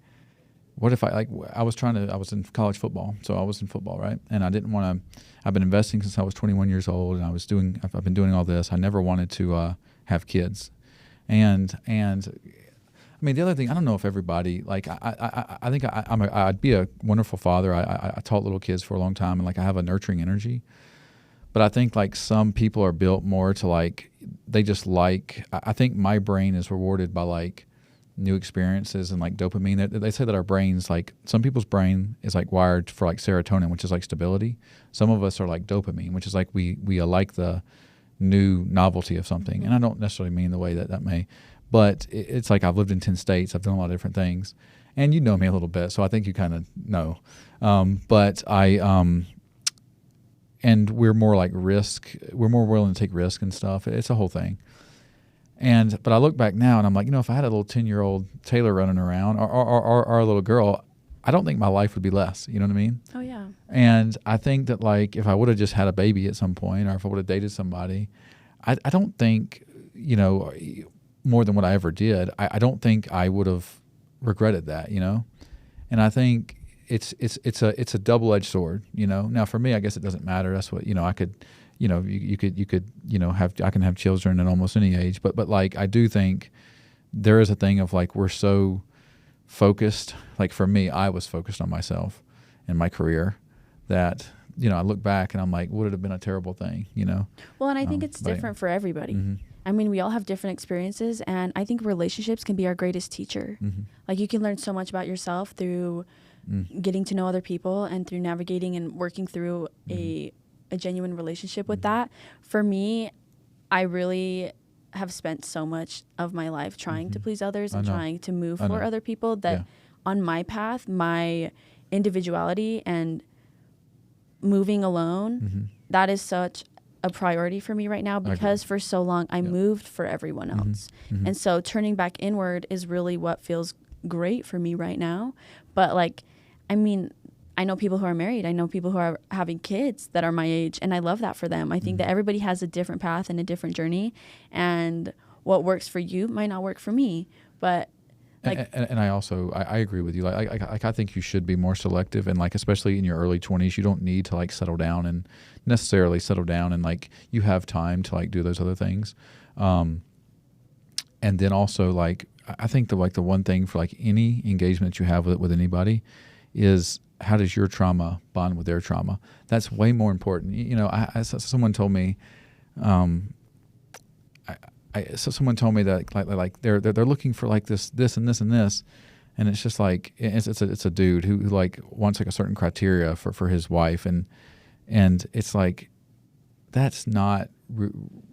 what if I was in college football, so I was in football, right? And I didn't want to. I've been investing since I was 21 years old, and I've been doing all this. I never wanted to have kids, and I mean the other thing, I don't know if everybody like I think I'd be a wonderful father. I taught little kids for a long time, and like I have a nurturing energy, but I think like some people are built more to like they just like. I think my brain is rewarded by like new experiences and like dopamine. They say that our brains, like some people's brain is like wired for like serotonin, which is like stability. Some of us are like dopamine, which is like we like the new novelty of something. And I don't necessarily mean the way that may, but it's like I've lived in 10 states. I've done a lot of different things, and you know me a little bit, so I think you kind of know. But and we're more like we're more willing to take risk and stuff. It's a whole thing. But I look back now and I'm like, if I had a little 10-year-old Taylor running around or a little girl, I don't think my life would be less. You know what I mean? Oh, yeah. And I think that like if I would have just had a baby at some point, or if I would have dated somebody, I don't think, more than what I ever did, I don't think I would have regretted that, And I think it's a double-edged sword, Now for me, I guess it doesn't matter. That's what, I could... you could I can have children at almost any age, but like I do think there is a thing of like we're so focused. Like for me, I was focused on myself and my career that I look back and I'm like, would it have been a terrible thing? Well, and I think it's different for everybody. I mean, we all have different experiences, and I think relationships can be our greatest teacher. Like you can learn so much about yourself through getting to know other people and through navigating and working through a genuine relationship with that. For me, I really have spent so much of my life trying to please others and trying to move for other people that on my path, my individuality and moving alone, that is such a priority for me right now, because for so long I moved for everyone else. And so turning back inward is really what feels great for me right now. But like, I mean, I know people who are married. I know people who are having kids that are my age, and I love that for them. I think that everybody has a different path and a different journey, and what works for you might not work for me. But like, and I also I agree with you. Like I think you should be more selective, and like especially in your early 20s, you don't need to like settle down and like you have time to like do those other things. And then also like I think the one thing for like any engagement that you have with anybody is how does your trauma bond with their trauma? That's way more important. You know, someone told me. So someone told me that like they're looking for like this and this and this, and it's just like it's a dude who like wants like a certain criteria for his wife, and it's like that's not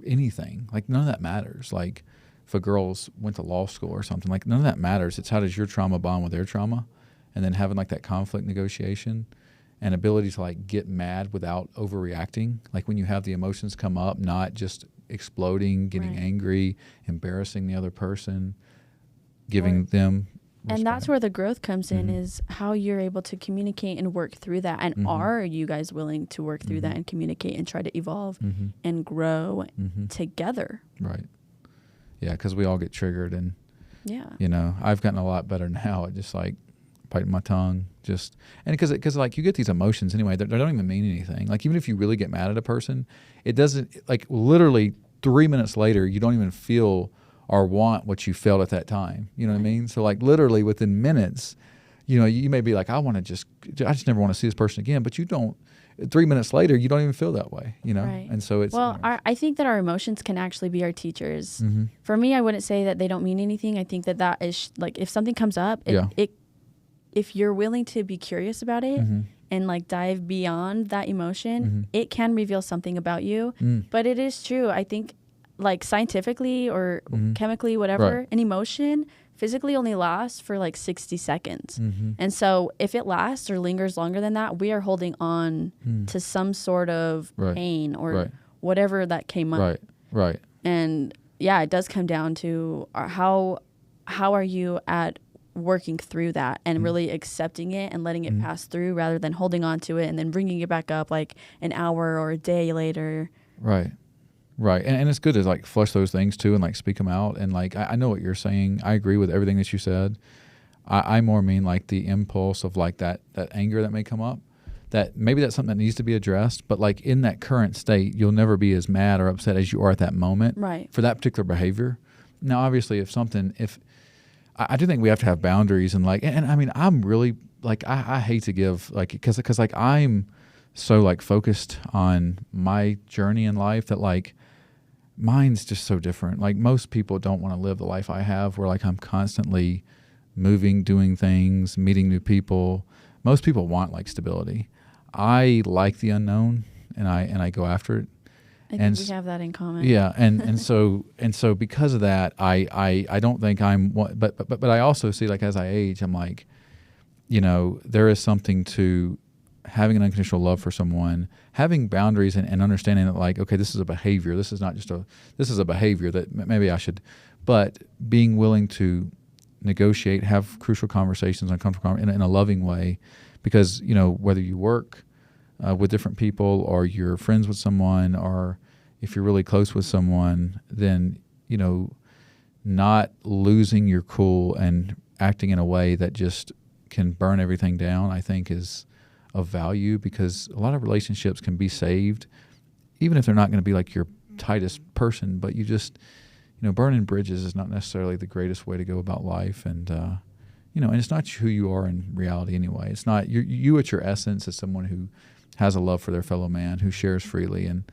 anything. Like none of that matters. Like if a girl's went to law school or something, like none of that matters. It's how does your trauma bond with their trauma, and then having like that conflict negotiation and ability to like get mad without overreacting. Like when you have the emotions come up, not just exploding, getting angry, embarrassing the other person, giving them respect. And that's where the growth comes in, is how you're able to communicate and work through that. And are you guys willing to work through that and communicate and try to evolve and grow together? Right. Yeah, because we all get triggered, and you know, I've gotten a lot better now at just like biting my tongue, and because like you get these emotions anyway, they don't even mean anything. Like even if you really get mad at a person, it doesn't, like literally 3 minutes later you don't even feel or want what you felt at that time. You know what I mean? So like literally within minutes, you know, you may be like, I just never want to see this person again, but you don't. 3 minutes later, you don't even feel that way, you know? Right. And so it's... Well, I think that our emotions can actually be our teachers. For me, I wouldn't say that they don't mean anything. I think that is, like, if something comes up, if you're willing to be curious about it and, like, dive beyond that emotion, it can reveal something about you. But it is true. I think, like, scientifically or chemically, whatever, an emotion physically only lasts for like 60 seconds. And so if it lasts or lingers longer than that, we are holding on to some sort of pain or whatever that came up. Right. And yeah, it does come down to how are you at working through that and really accepting it and letting it pass through rather than holding on to it and then bringing it back up like an hour or a day later. Right. And it's good to like flush those things too and like speak them out. And like, I know what you're saying. I agree with everything that you said. I more mean like the impulse of like that anger that may come up, that maybe that's something that needs to be addressed, but like in that current state, you'll never be as mad or upset as you are at that moment for that particular behavior. Now, obviously if I do think we have to have boundaries and like, and I mean, I'm really like, I hate to give like, cause like I'm so like focused on my journey in life that like, mine's just so different. Like most people don't want to live the life I have where like I'm constantly moving, doing things, meeting new people. Most people want like stability. I like the unknown and I go after it. I think we have that in common. Yeah. And so because of that, I don't think but I also see like as I age, I'm like, you know, there is something to having an unconditional love for someone, having boundaries and understanding that like, okay, this is a behavior. This is not just this is a behavior that maybe I should, but being willing to negotiate, have crucial conversations, uncomfortable in a loving way, because, you know, whether you work with different people or you're friends with someone, or if you're really close with someone, then, you know, not losing your cool and acting in a way that just can burn everything down, I think is of value, because a lot of relationships can be saved, even if they're not going to be like your tightest person, but you just, you know, burning bridges is not necessarily the greatest way to go about life. And, you know, and it's not who you are in reality anyway. It's not you at your essence as someone who has a love for their fellow man, who shares freely. And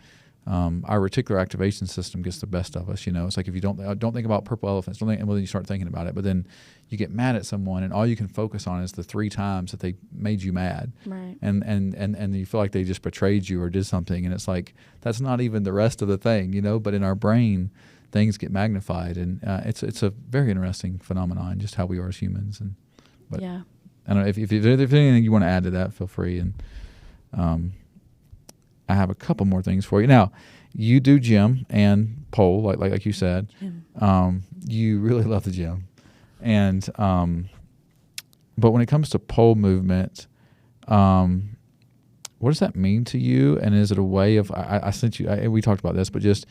our reticular activation system gets the best of us. You know, it's like if you don't think about purple elephants, and then you start thinking about it, but then you get mad at someone and all you can focus on is the 3 times that they made you mad. Right. And you feel like they just betrayed you or did something. And it's like, that's not even the rest of the thing, you know, but in our brain, things get magnified. And it's a very interesting phenomenon, just how we are as humans. But yeah. I don't know if there's anything you want to add to that, feel free. And I have a couple more things for you. Now, you do gym and pole, like you said. You really love the gym. And but when it comes to pole movement, what does that mean to you? And is it a way of, I sent you, we talked about this, but just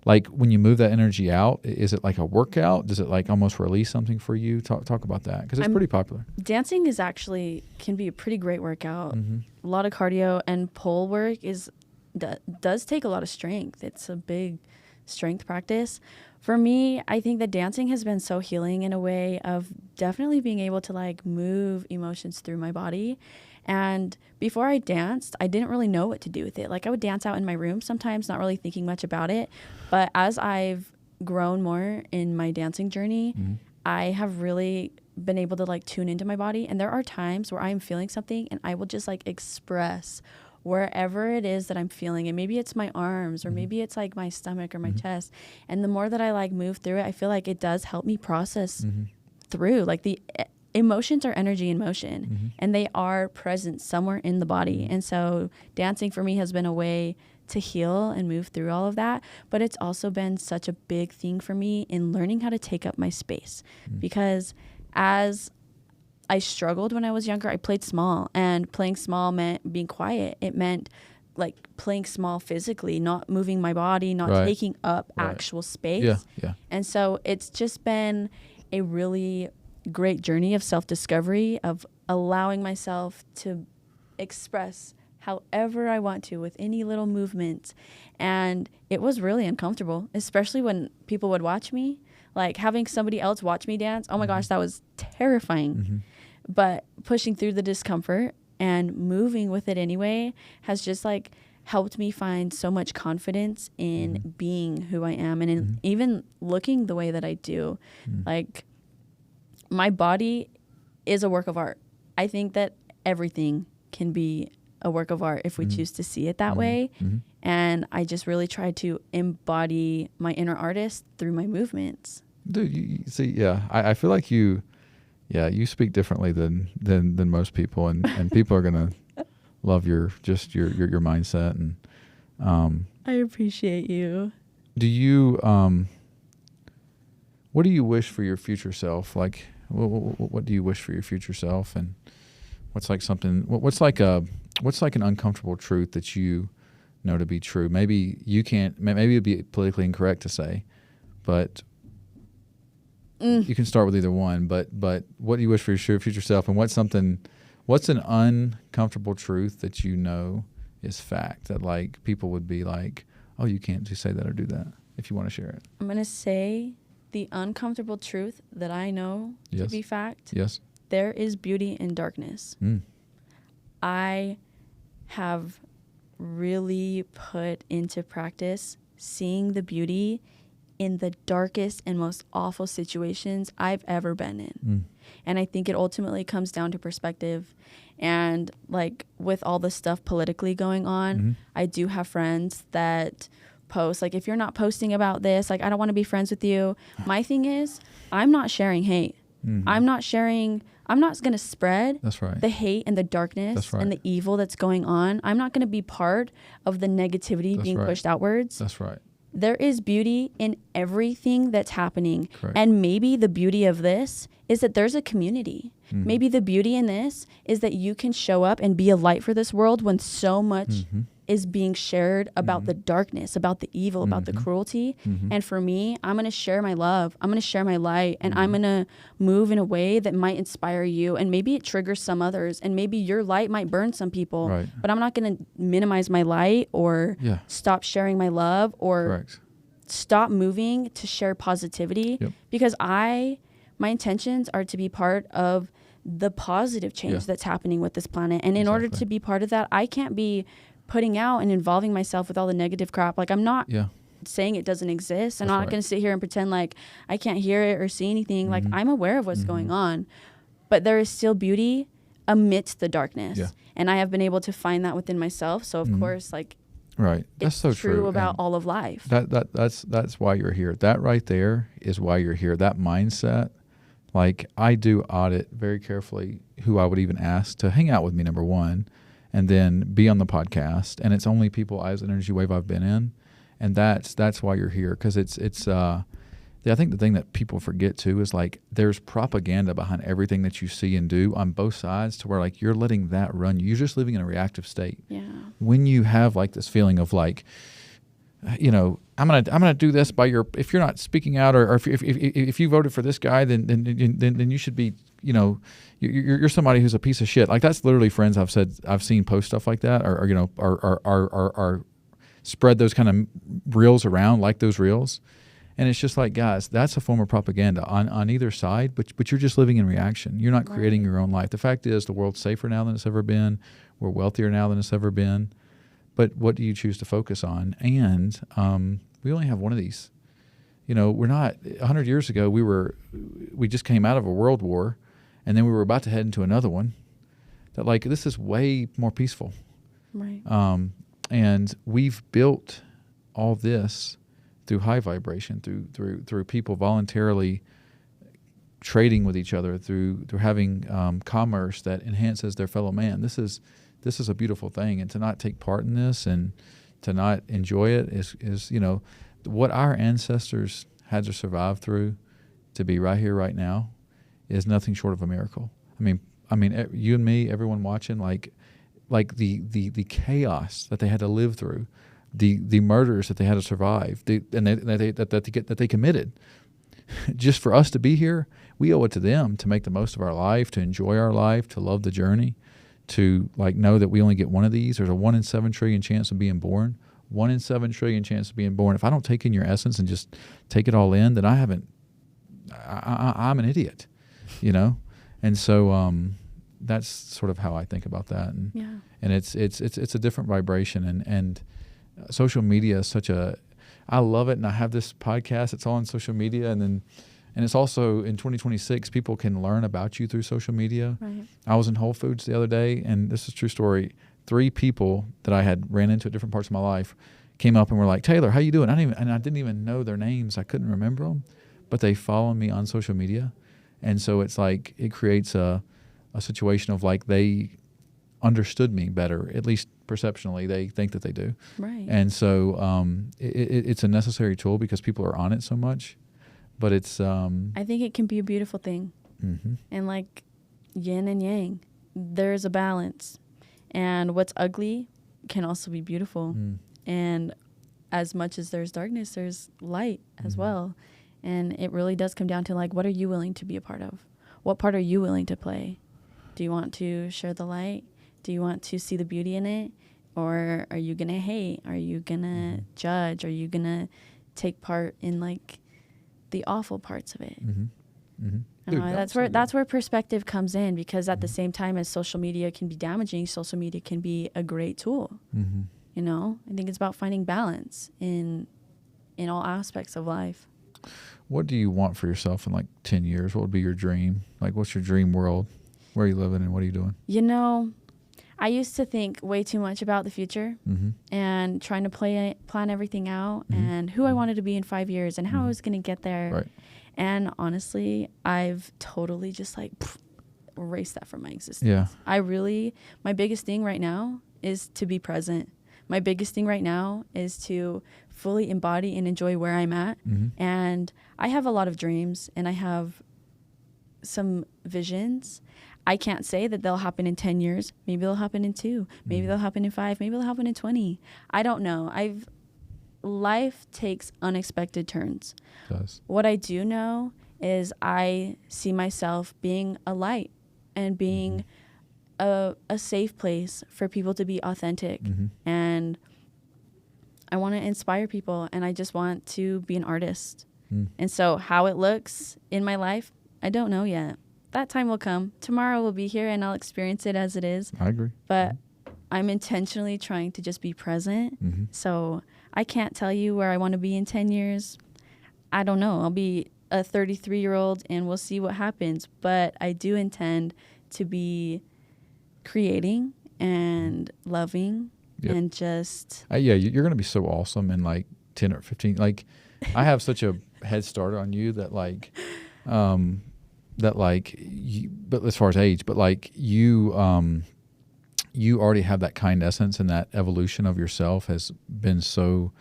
like when you move that energy out, is it like a workout? Does it like almost release something for you? Talk about that, because it's pretty popular. Dancing is actually, can be a pretty great workout. A lot of cardio, and pole work does take a lot of strength. It's a big strength practice. For me, I think that dancing has been so healing in a way of definitely being able to like move emotions through my body. And before I danced, I didn't really know what to do with it. Like I would dance out in my room sometimes, not really thinking much about it. But as I've grown more in my dancing journey, I have really been able to like tune into my body. And there are times where I'm feeling something and I will just like express wherever it is that I'm feeling it. Maybe it's my arms, or maybe it's like my stomach or my chest. And the more that I like move through it, I feel like it does help me process through. Like the emotions are energy in motion, and they are present somewhere in the body. And so dancing for me has been a way to heal and move through all of that. But it's also been such a big thing for me in learning how to take up my space, because as I struggled when I was younger, I played small, and playing small meant being quiet. It meant like playing small physically, not moving my body, not taking up actual space. Yeah. And so it's just been a really great journey of self-discovery, of allowing myself to express however I want to with any little movement. And it was really uncomfortable, especially when people would watch me. Like having somebody else watch me dance, oh my gosh, that was terrifying. But pushing through the discomfort and moving with it anyway has just like helped me find so much confidence in being who I am, and in even looking the way that I do. Like my body is a work of art. I think that everything can be a work of art if we choose to see it that way. And I just really try to embody my inner artist through my movements. Dude, you see, yeah, I feel like you speak differently than most people, and people are gonna love your mindset. And I appreciate you. do you what do you wish for your future self? Like, what do you wish for your future self? And what's like an uncomfortable truth that you know to be true? Maybe you can't, maybe it'd be politically incorrect to say, but you can start with either one. But what do you wish for your future self? And what's an uncomfortable truth that you know is fact, that like people would be like, oh, you can't just say that or do that, if you want to share it? I'm going to say the uncomfortable truth that I know to be fact. Yes. There is beauty in darkness. I have really put into practice seeing the beauty in the darkest and most awful situations I've ever been in. And I think it ultimately comes down to perspective. And like with all the stuff politically going on, I do have friends that post, like, if you're not posting about this, like, I don't want to be friends with you. My thing is, I'm not sharing hate. I'm not going to spread the hate and the darkness and the evil that's going on. I'm not going to be part of the negativity being pushed outwards. That's right. There is beauty in everything that's happening. And maybe the beauty of this is that there's a community. Maybe the beauty in this is that you can show up and be a light for this world when so much is being shared about the darkness, about the evil, about the cruelty. And for me, I'm going to share my love. I'm going to share my light, and I'm going to move in a way that might inspire you. And maybe it triggers some others, and maybe your light might burn some people, but I'm not going to minimize my light or stop sharing my love or stop moving to share positivity, because my intentions are to be part of the positive change that's happening with this planet. And in order to be part of that, I can't be putting out and involving myself with all the negative crap. Like, I'm not saying it doesn't exist. I'm not going to sit here and pretend like I can't hear it or see anything. Like, I'm aware of what's going on, but there is still beauty amidst the darkness. And I have been able to find that within myself. So of course, like, that's it's so true about all of life. That's why you're here. That right there is why you're here. That mindset. Like, I do audit very carefully who I would even ask to hang out with me, number one, and then be on the podcast. And it's only people as Energy Wave I've been in. And that's why you're here. 'Cause it's I think the thing that people forget too is like there's propaganda behind everything that you see and do on both sides, to where like you're letting that run you. You're just living in a reactive state. Yeah. When you have like this feeling of like, you know, I'm gonna do this by your, if you're not speaking out, or if you voted for this guy, then you should be, you know, you're somebody who's a piece of shit. Like that's literally friends I've seen post stuff like that, or you know, are spread those kind of reels around, like those reels. And it's just like, guys, that's a form of propaganda on either side, but you're just living in reaction. You're not creating your own life. The fact is, the world's safer now than it's ever been. We're wealthier now than it's ever been. But what do you choose to focus on? And we only have one of these. You know, we're not, 100 years ago, we just came out of a world war, and then we were about to head into another one. That like, this is way more peaceful. Right. And we've built all this through high vibration, through people voluntarily trading with each other, through having commerce that enhances their fellow man. This is a beautiful thing, and to not take part in this and to not enjoy it is you know, what our ancestors had to survive through to be right here right now is nothing short of a miracle. I mean you and me, everyone watching, like the chaos that they had to live through, the murders that they had to survive, that they committed, just for us to be here. We owe it to them to make the most of our life, to enjoy our life, to love the journey, to like know that we only get one of these. There's a 1 in 7 trillion chance of being born. 1 in 7 trillion chance of being born. If I don't take in your essence and just take it all in, then I'm an idiot, you know? And so that's sort of how I think about that. And it's a different vibration, and social media is I love it, and I have this podcast. It's all on social media, and it's also in 2026. People can learn about you through social media. Right. I was in Whole Foods the other day, and this is a true story. 3 people that I had ran into at different parts of my life came up and were like, "Taylor, how you doing?" I didn't even know their names. I couldn't remember them, but they follow me on social media, and so it's like it creates a situation of like they understood me better, at least perceptionally. They think that they do. Right. And so it's a necessary tool because people are on it so much. But it's I think it can be a beautiful thing. Mm-hmm. And like yin and yang, there's a balance. And what's ugly can also be beautiful. And as much as there's darkness, there's light as well. And it really does come down to like, what are you willing to be a part of? What part are you willing to play? Do you want to share the light? Do you want to see the beauty in it? Or are you going to hate? Are you going to judge? Are you going to take part in like the awful parts of it? Dude, That's where perspective comes in, because at the same time as social media can be damaging, social media can be a great tool. You know, I think it's about finding balance in all aspects of life. What do you want for yourself in like 10 years? What would be your dream? Like, what's your dream world? Where are you living and what are you doing? You know, I used to think way too much about the future and trying to plan everything out and who I wanted to be in 5 years and how I was going to get there. Right. And honestly, I've totally just like erased that from my existence. Yeah. My biggest thing right now is to be present. My biggest thing right now is to fully embody and enjoy where I'm at. And I have a lot of dreams and I have some visions. I can't say that they'll happen in 10 years. Maybe they'll happen in 2. Maybe they'll happen in 5. Maybe they'll happen in 20. I don't know. Life takes unexpected turns. It does. What I do know is I see myself being a light and being a safe place for people to be authentic. And I want to inspire people, and I just want to be an artist. And so how it looks in my life, I don't know yet. That time will come. Tomorrow will be here, and I'll experience it as it is. I agree. But I'm intentionally trying to just be present. So I can't tell you where I want to be in 10 years. I don't know. I'll be a 33-year-old, and we'll see what happens. But I do intend to be creating and loving and just... yeah, you're going to be so awesome in like 10 or 15. Like, I have such a head start on you that like... but as far as age, but like you already have that kind essence, and that evolution of yourself has been so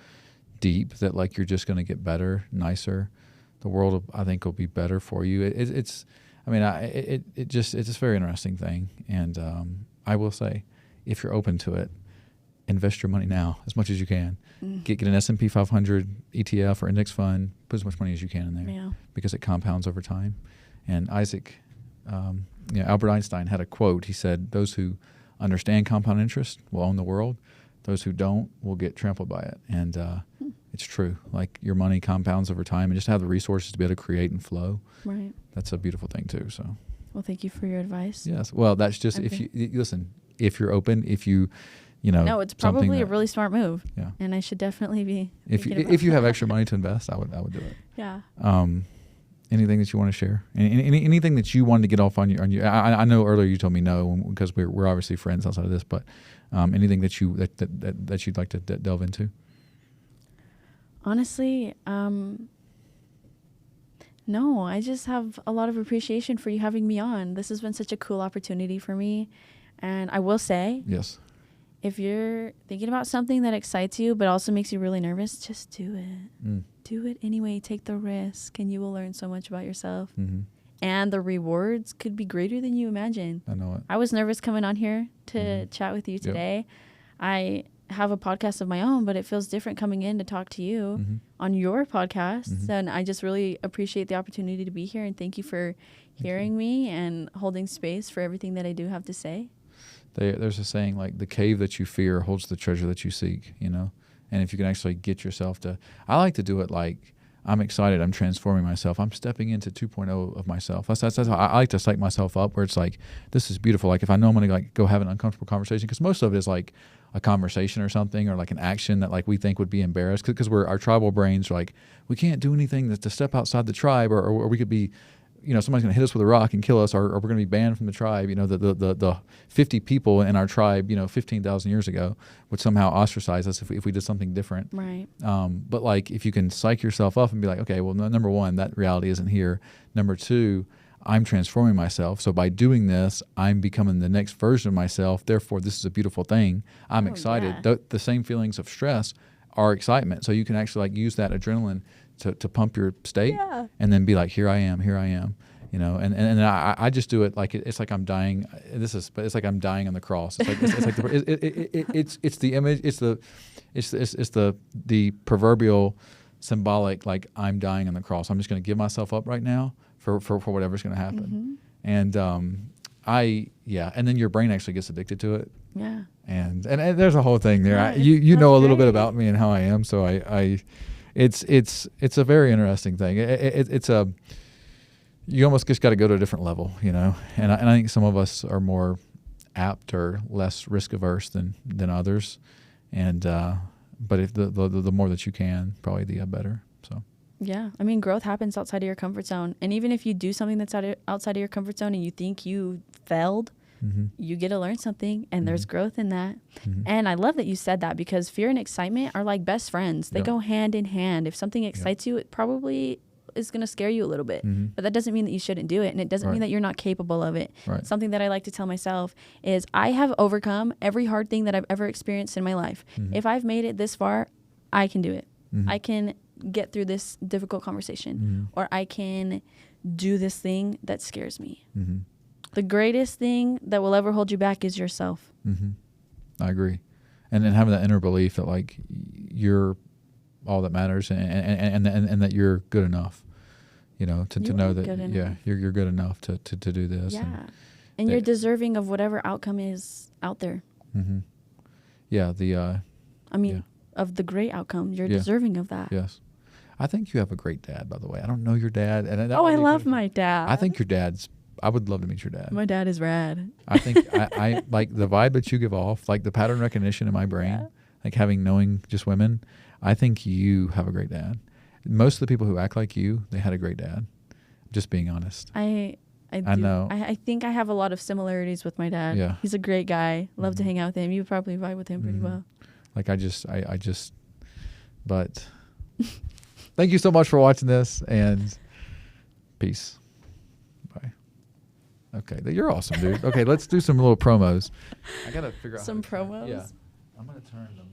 deep that like you're just going to get better, nicer, the world, I think, will be better for you. It's just very interesting thing. And I will say, if you're open to it, invest your money now as much as you can. Get an S&P 500 ETF or index fund. Put as much money as you can in there because it compounds over time. And Albert Einstein had a quote. He said, "Those who understand compound interest will own the world. Those who don't will get trampled by it." And it's true. Like, your money compounds over time, and just have the resources to be able to create and flow. Right. That's a beautiful thing too. So. Well, thank you for your advice. Yes. Well, that's just if you listen. If you're open, no, it's probably a really smart move. Yeah. And I should definitely be. If you have extra money to invest, I would do it. Yeah. Anything that you want to share? Anything that you wanted to get off on your? I know earlier you told me no because we're obviously friends outside of this, but anything that you'd like to delve into? Honestly, no. I just have a lot of appreciation for you having me on. This has been such a cool opportunity for me, and I will say, yes, if you're thinking about something that excites you but also makes you really nervous, just do it. Do it anyway. Take the risk, and you will learn so much about yourself. Mm-hmm. And the rewards could be greater than you imagine. I know it. I was nervous coming on here to chat with you today. I have a podcast of my own, but it feels different coming in to talk to you on your podcast. And I just really appreciate the opportunity to be here. And thank you for hearing me and holding space for everything that I do have to say. There's a saying, like, the cave that you fear holds the treasure that you seek, And if you can actually get yourself to, I like to do it like, I'm excited, I'm transforming myself, I'm stepping into 2.0 of myself. That's how I like to psych myself up, where it's like, this is beautiful. Like, if I know I'm going to like go have an uncomfortable conversation, because most of it is like a conversation or something, or like an action that like we think would be embarrassed, because our tribal brains are like, we can't do anything to step outside the tribe, or we could be, somebody's going to hit us with a rock and kill us, or we're going to be banned from the tribe. The 50 people in our tribe, 15,000 years ago would somehow ostracize us if we did something different. Right. But like, if you can psych yourself up and be like, okay, well, number one, that reality isn't here. Number two, I'm transforming myself. So by doing this, I'm becoming the next version of myself. Therefore, this is a beautiful thing. I'm excited. Yeah. The same feelings of stress are excitement. So you can actually like use that adrenaline to pump your state, and then be like, here I am, and I just do it like it's like I'm dying. But it's like I'm dying on the cross. It's like it's the image. It's the proverbial symbolic, like, I'm dying on the cross. I'm just going to give myself up right now for whatever's going to happen. And and then your brain actually gets addicted to it. Yeah. And there's a whole thing there. Yeah, You know a little bit about me and how I am, so it's a very interesting thing. You almost just got to go to a different level, And I think some of us are more apt or less risk averse than others, and but if the more that you can, probably the better. So. Yeah, I mean, growth happens outside of your comfort zone, and even if you do something that's outside of your comfort zone and you think you failed, you get to learn something, and there's growth in that. And I love that you said that, because fear and excitement are like best friends. They go hand in hand. If something excites you, it probably is going to scare you a little bit, but that doesn't mean that you shouldn't do it, and it doesn't mean that you're not capable of it. Something that I like to tell myself is, I have overcome every hard thing that I've ever experienced in my life. If I've made it this far, I can do it. I can get through this difficult conversation, or I can do this thing that scares me. The greatest thing that will ever hold you back is yourself. I agree. And then having that inner belief that like you're all that matters, and that you're good enough, to know that you're good enough to do this. Yeah. And you're deserving of whatever outcome is out there. Yeah. Of the great outcome, you're deserving of that. Yes. I think you have a great dad, by the way. I don't know your dad. I love my dad. I think your dad's, I would love to meet your dad. My dad is rad. I think I like the vibe that you give off, like the pattern recognition in my brain, like knowing just women. I think you have a great dad. Most of the people who act like you, they had a great dad. Just being honest. I know. I think I have a lot of similarities with my dad. Yeah. He's a great guy. Love to hang out with him. You probably vibe with him pretty well. Like but thank you so much for watching this, and peace. Bye. Okay. You're awesome, dude. Okay. Let's do some little promos. I got to figure out some promos. Yeah. I'm going to turn them.